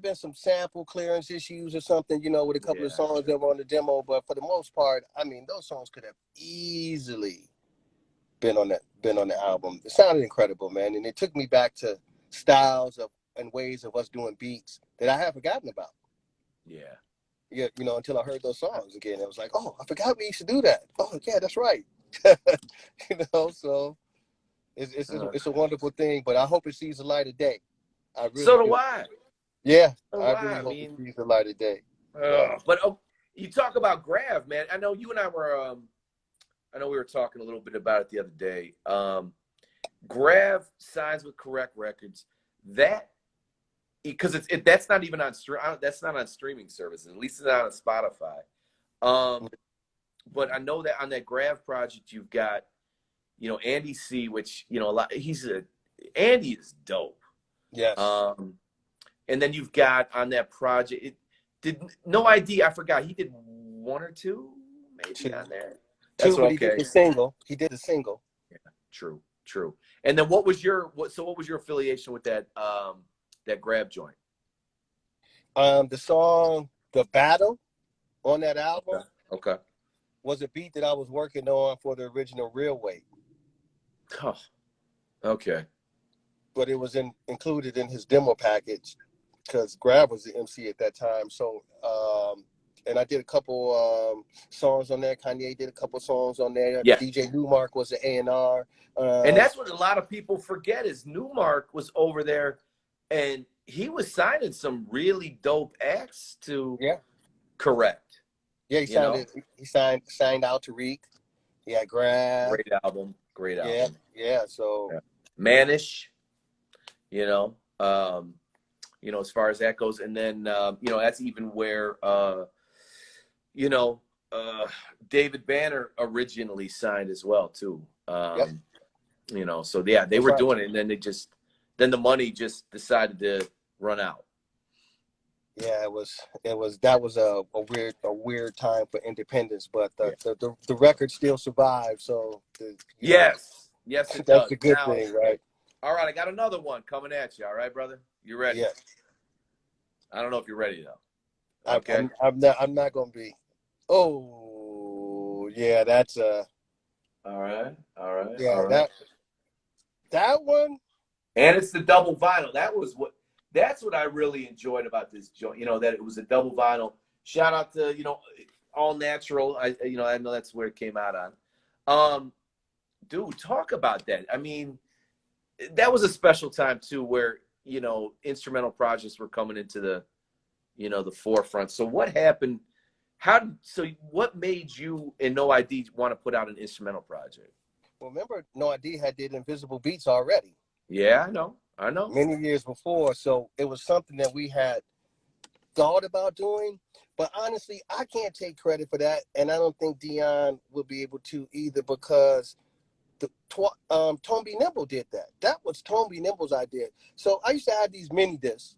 Speaker 2: been some sample clearance issues or something, with a couple of songs that were on the demo, but for the most part, I mean, those songs could have easily been on the album. It sounded incredible, man, and it took me back to styles and ways of us doing beats that I had forgotten about. Yeah, until I heard those songs again, it was like, oh, I forgot we used to do that. Oh, yeah, that's right. So it's a wonderful thing, but I hope it sees the light of day.
Speaker 1: So do I.
Speaker 2: Yeah, I really hope it sees the light of day.
Speaker 1: But you talk about Grav, man. I know you and I were. I know we were talking a little bit about it the other day. Grav signs with Correct Records. Because that's not even on that's not on streaming services. At least it's not on Spotify. But I know that on that Grav project, you've got, Andy C, which Andy is dope.
Speaker 2: Yes.
Speaker 1: And then you've got on that project, No I.D, I forgot, he did one or two maybe on there.
Speaker 2: That's okay. He did a single.
Speaker 1: Yeah, true. And then what was your affiliation with that Grab joint?
Speaker 2: The song "The Battle" on that album.
Speaker 1: Okay.
Speaker 2: Was a beat that I was working on for the original Real Weight.
Speaker 1: Oh, okay.
Speaker 2: But it was included in his demo package because Grab was the MC at that time. So, and I did a couple songs on there. Kanye did a couple songs on there.
Speaker 1: Yeah.
Speaker 2: DJ Newmark was the A&R.
Speaker 1: And that's what a lot of people forget is Newmark was over there, and he was signing some really dope acts to Correct.
Speaker 2: Yeah,
Speaker 1: You know,
Speaker 2: he signed out to Reek. He had Grab.
Speaker 1: great album, great
Speaker 2: Yeah,
Speaker 1: album.
Speaker 2: yeah. So
Speaker 1: Yeah. Manish, you know, as far as that goes, and then that's even where you know, David Banner originally signed as well too.
Speaker 2: yep,
Speaker 1: So yeah, they
Speaker 2: that's
Speaker 1: were
Speaker 2: right.
Speaker 1: doing it, and then the money just decided to run out.
Speaker 2: Yeah, that was a weird time for independence, but
Speaker 1: Yeah.
Speaker 2: the record still survived. So
Speaker 1: Yes, yes, it
Speaker 2: that's
Speaker 1: does.
Speaker 2: the good
Speaker 1: Now,
Speaker 2: thing, right?
Speaker 1: all right, I got another one coming at you. All right, brother, you ready?
Speaker 2: Yeah,
Speaker 1: I don't know if you're ready though.
Speaker 2: I'm
Speaker 1: Okay.
Speaker 2: I'm not gonna be. Oh yeah, that's
Speaker 1: All right. All right. All
Speaker 2: yeah
Speaker 1: right.
Speaker 2: that one.
Speaker 1: And it's the double vinyl. That's what I really enjoyed about this joint. That it was a double vinyl. Shout out to All Natural. I know that's where it came out on. Dude, talk about that. I mean, that was a special time too, where instrumental projects were coming into the forefront. So what happened? What made you and No I.D want to put out an instrumental project?
Speaker 2: Well, remember, No I.D had did Invisible Beats already
Speaker 1: Yeah, I know. I know.
Speaker 2: many years before, so it was something that we had thought about doing. But honestly, I can't take credit for that, and I don't think Dion will be able to either because Tone B. Nimble did that. That was Tone B. Nimble's idea. So I used to have these mini discs,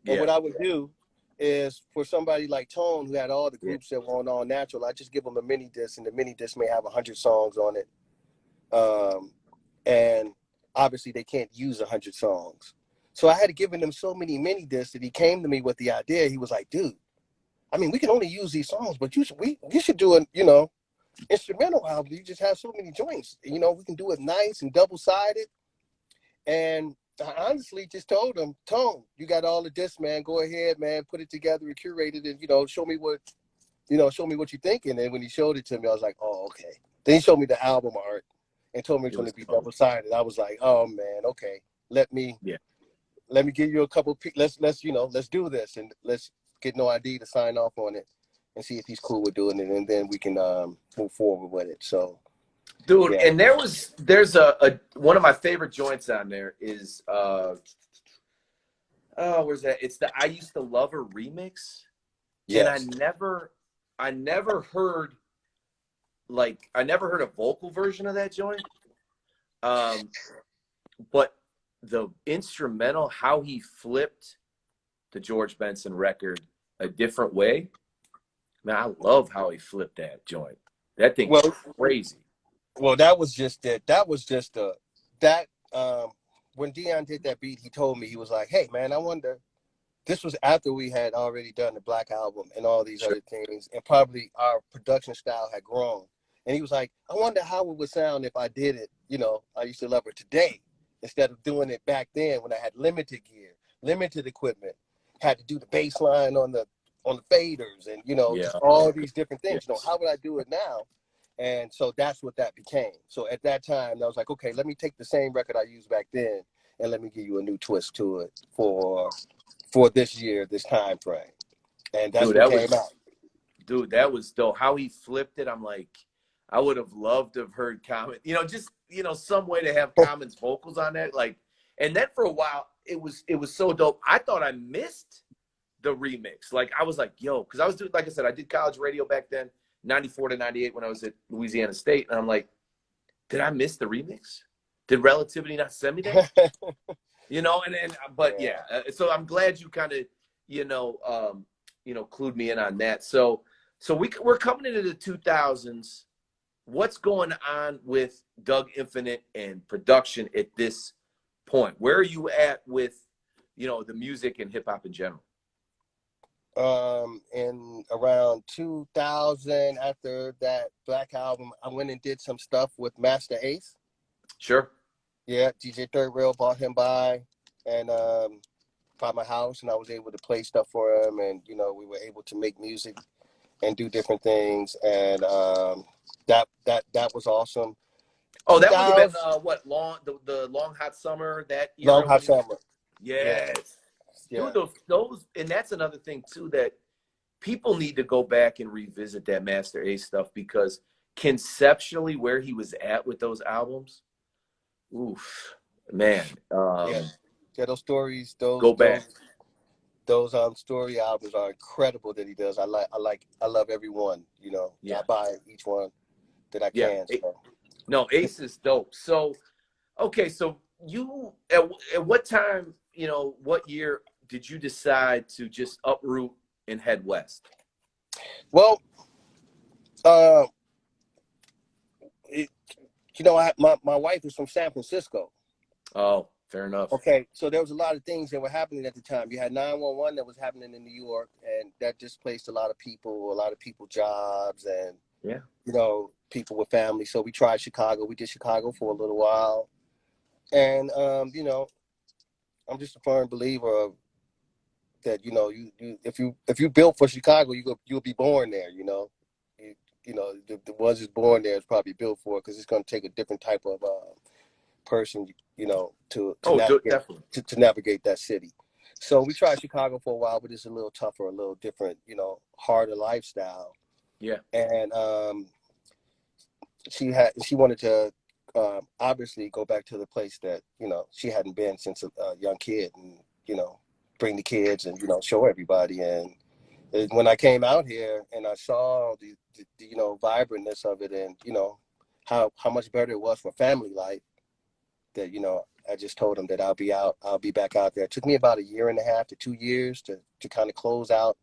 Speaker 2: and
Speaker 1: Yeah.
Speaker 2: what I would do is for somebody like Tone, who had all the
Speaker 1: Yeah.
Speaker 2: groups that were on All Natural, I just give them a mini disc, and the mini disc may have 100 songs on it. And obviously they can't use 100 songs. So I had to give him so many mini discs that he came to me with the idea. He was like, dude, I mean, we can only use these songs, but you should do an, instrumental album. You just have so many joints. We can do it nice and double-sided. And I honestly just told him, Tone, you got all of this, man. Go ahead, man. Put it together and curate it and, show me what you're thinking. And when he showed it to me, I was like, oh, okay. Then he showed me the album art and told me it's
Speaker 1: It
Speaker 2: going
Speaker 1: was
Speaker 2: to be
Speaker 1: dope.
Speaker 2: double-sided. I was like, oh, man, okay. Let me
Speaker 1: Yeah.
Speaker 2: give you a couple. Let's do this and let's get No I.D to sign off on it and see if he's cool with doing it, and then we can move forward with it. So,
Speaker 1: Dude,
Speaker 2: yeah.
Speaker 1: and there's a one of my favorite joints on there is where's that? It's the I Used to Love Her remix. And
Speaker 2: Yes.
Speaker 1: I never heard a vocal version of that joint. But the instrumental, how he flipped the George Benson record a different way. Man, I love how he flipped that joint. That thing is
Speaker 2: Well,
Speaker 1: crazy.
Speaker 2: that was just it. That was just that. When Dion did that beat, he told me, he was like, "Hey, man, I wonder." This was after we had already done the Black Album and all these
Speaker 1: Sure.
Speaker 2: other things, and probably our production style had grown. And he was like, "I wonder how it would sound if I did it. I Used to Love Her today, instead of doing it back then when I had limited gear, limited equipment, had to do the bass line on the faders, and
Speaker 1: Yeah.
Speaker 2: just all these different
Speaker 1: Yeah.
Speaker 2: things. How would I do it now?" And so that's what that became. So at that time, I was like, okay, let me take the same record I used back then and let me give you a new twist to it for this year, this time frame. And that's
Speaker 1: Dude,
Speaker 2: what came out.
Speaker 1: that was dope. How he flipped it, I'm like, I would have loved to have heard Common, just some way to have Common's vocals on that. Like, and then for a while, it was so dope. I thought I missed the remix. Like, I was like, yo, because I was doing, like I said, I did college radio back then, 94 to 98 when I was at Louisiana State. And I'm like, did I miss the remix? Did Relativity not send me that? But yeah. So I'm glad you kind of, clued me in on that. So we're coming into the 2000s. What's going on with Doug Infinite and production at this point? Where are you at with, the music and hip hop in general?
Speaker 2: In around 2000, after that Black Album, I went and did some stuff with Masta Ace.
Speaker 1: Sure.
Speaker 2: Yeah, DJ Third Rail brought him by and by my house, and I was able to play stuff for him, and we were able to make music and do different things, and that was awesome.
Speaker 1: Oh, that would have been
Speaker 2: 2000,
Speaker 1: the long hot summer, that
Speaker 2: Long
Speaker 1: era
Speaker 2: Hot
Speaker 1: when
Speaker 2: Summer.
Speaker 1: yes.
Speaker 2: Yeah.
Speaker 1: Dude, those and that's another thing too that people need to go back and revisit that Masta Ace stuff, because conceptually where he was at with those albums, oof, man.
Speaker 2: Yeah, yeah, those stories, those
Speaker 1: Go back.
Speaker 2: story albums are incredible that he does. I love every one. You know, I
Speaker 1: Yeah.
Speaker 2: buy each one that I
Speaker 1: Yeah.
Speaker 2: can. So.
Speaker 1: No, Ace is dope. So, okay, so you at what time, what year did you decide to just uproot and head west?
Speaker 2: Well, uh, it, my wife is from San Francisco.
Speaker 1: Oh, fair enough.
Speaker 2: Okay, so there was a lot of things that were happening at the time. You had 911 that was happening in New York, and that displaced a lot of people jobs, and
Speaker 1: Yeah.
Speaker 2: people with families. So we tried Chicago. We did Chicago for a little while, and I'm just a firm believer of that. If you built for Chicago, you'll be born there. The ones that's born there is probably built for it, because it's going to take a different type of person, to navigate
Speaker 1: Definitely.
Speaker 2: to navigate that city. So we tried Chicago for a while, but it's a little tougher, a little different, harder lifestyle.
Speaker 1: Yeah.
Speaker 2: And she wanted to obviously go back to the place that she hadn't been since a young kid, and bring the kids and show everybody. And when I came out here and I saw the vibrantness of it, and how much better it was for family life, that I just told him that I'll be back out there. It took me about 1.5 to 2 years to kind of close out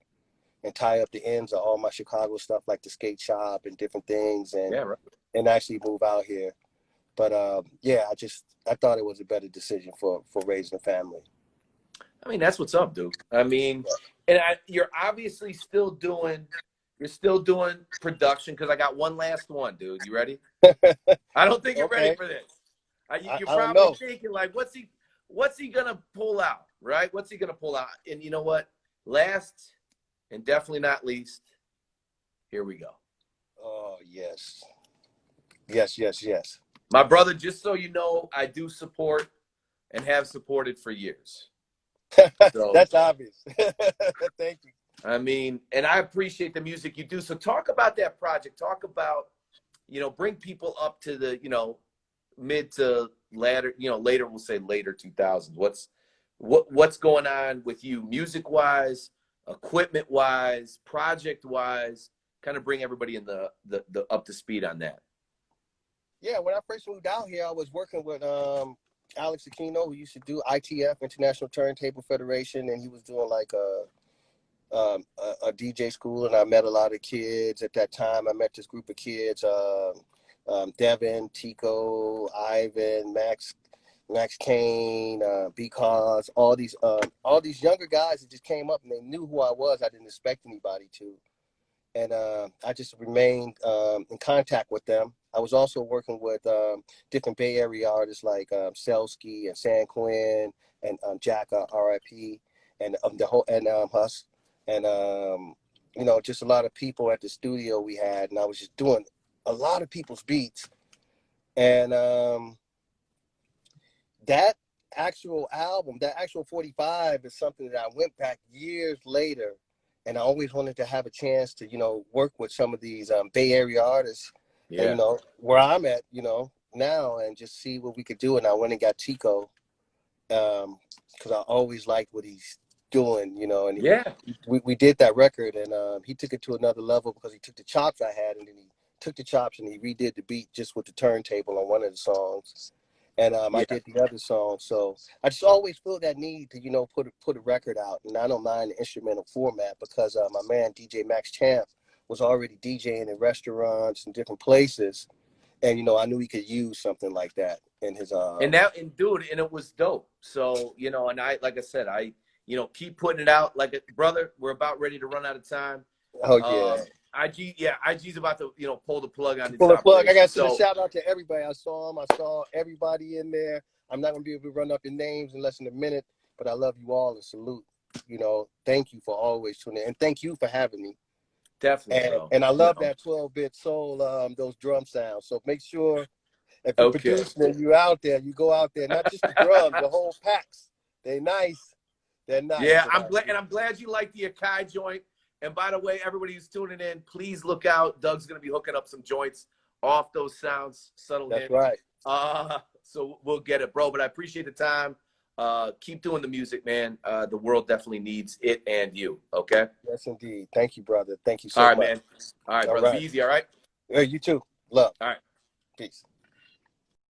Speaker 2: and tie up the ends of all my Chicago stuff, like the skate shop and different things, and
Speaker 1: Yeah, right.
Speaker 2: and actually move out here. But I thought it was a better decision for raising a family.
Speaker 1: I mean, that's what's up, dude. I mean, and you're obviously still doing production, because I got one last one, dude. You ready? I don't think you're ready
Speaker 2: Okay.
Speaker 1: for this. You're
Speaker 2: I don't
Speaker 1: probably
Speaker 2: know.
Speaker 1: thinking, like, what's he gonna pull out, right? What's he gonna pull out? And you know what? Last and definitely not least, here we go.
Speaker 2: Oh, yes. Yes.
Speaker 1: My brother, just so you know, I do support and have supported for years. So
Speaker 2: That's obvious. Thank you.
Speaker 1: I mean, and I appreciate the music you do. So talk about that project. Talk about, bring people up to the, mid to later, later, we'll say later 2000s. What's going on with you music wise, equipment wise, project wise? Kind of bring everybody in the up to speed on that.
Speaker 2: Yeah, when I first moved out here, I was working with Alex Aquino, who used to do ITF, International Turntable Federation, and he was doing like a DJ school, and I met a lot of kids at that time. I met this group of kids, Devin, Tico, Ivan, Max Kayne, because all these younger guys that just came up, and they knew who I was. I didn't expect anybody to. And I just remained in contact with them. I was also working with different Bay Area artists like Selsky and San Quinn and Jack R.I.P. and the whole and Huss, and just a lot of people at the studio we had, and I was just doing a lot of people's beats. And that actual album, that actual 45, is something that I went back years later. And I always wanted to have a chance to, work with some of these Bay Area artists,
Speaker 1: Yeah.
Speaker 2: and, where I'm at, now, and just see what we could do. And I went and got Tico, because I always liked what he's doing, and
Speaker 1: Yeah.
Speaker 2: we did that record, and he took it to another level, because he took the chops I had, and then he took the chops and he redid the beat just with the turntable on one of the songs. And I did the other song. So I just always feel that need to, put a record out. And I don't mind the instrumental format, because my man, DJ Max Champ, was already DJing in restaurants and different places. And, I knew he could use something like that in his...
Speaker 1: And it was dope. So, and like I said, keep putting it out. Like, brother, we're about ready to run out of time.
Speaker 2: Oh, yeah.
Speaker 1: IG's about to, pull the plug on
Speaker 2: Pull the plug. I got to
Speaker 1: so,
Speaker 2: send a shout out to everybody. I saw him. I saw everybody in there. I'm not going to be able to run up your names in less than a minute, but I love you all and salute. Thank you for always tuning in. And thank you for having me.
Speaker 1: Definitely,
Speaker 2: and I love that 12-bit soul, those drum sounds. So make sure, if you're producing and you're out there, you go out there, not just the drums, the whole packs. They're nice. They're nice.
Speaker 1: Yeah, I'm glad you like the Akai joint. And by the way, everybody who's tuning in, please look out. Doug's going to be hooking up some joints off those sounds, subtle
Speaker 2: That's
Speaker 1: hints.
Speaker 2: right.
Speaker 1: So we'll get it, bro. But I appreciate the time. Keep doing the music, man. The world definitely needs it and you. Okay.
Speaker 2: Yes, indeed. Thank you, brother. Thank you so
Speaker 1: All right,
Speaker 2: much.
Speaker 1: man. All right,
Speaker 2: All
Speaker 1: brother.
Speaker 2: right.
Speaker 1: Be easy. All right.
Speaker 2: Yeah, you too. Love.
Speaker 1: All right.
Speaker 2: Peace.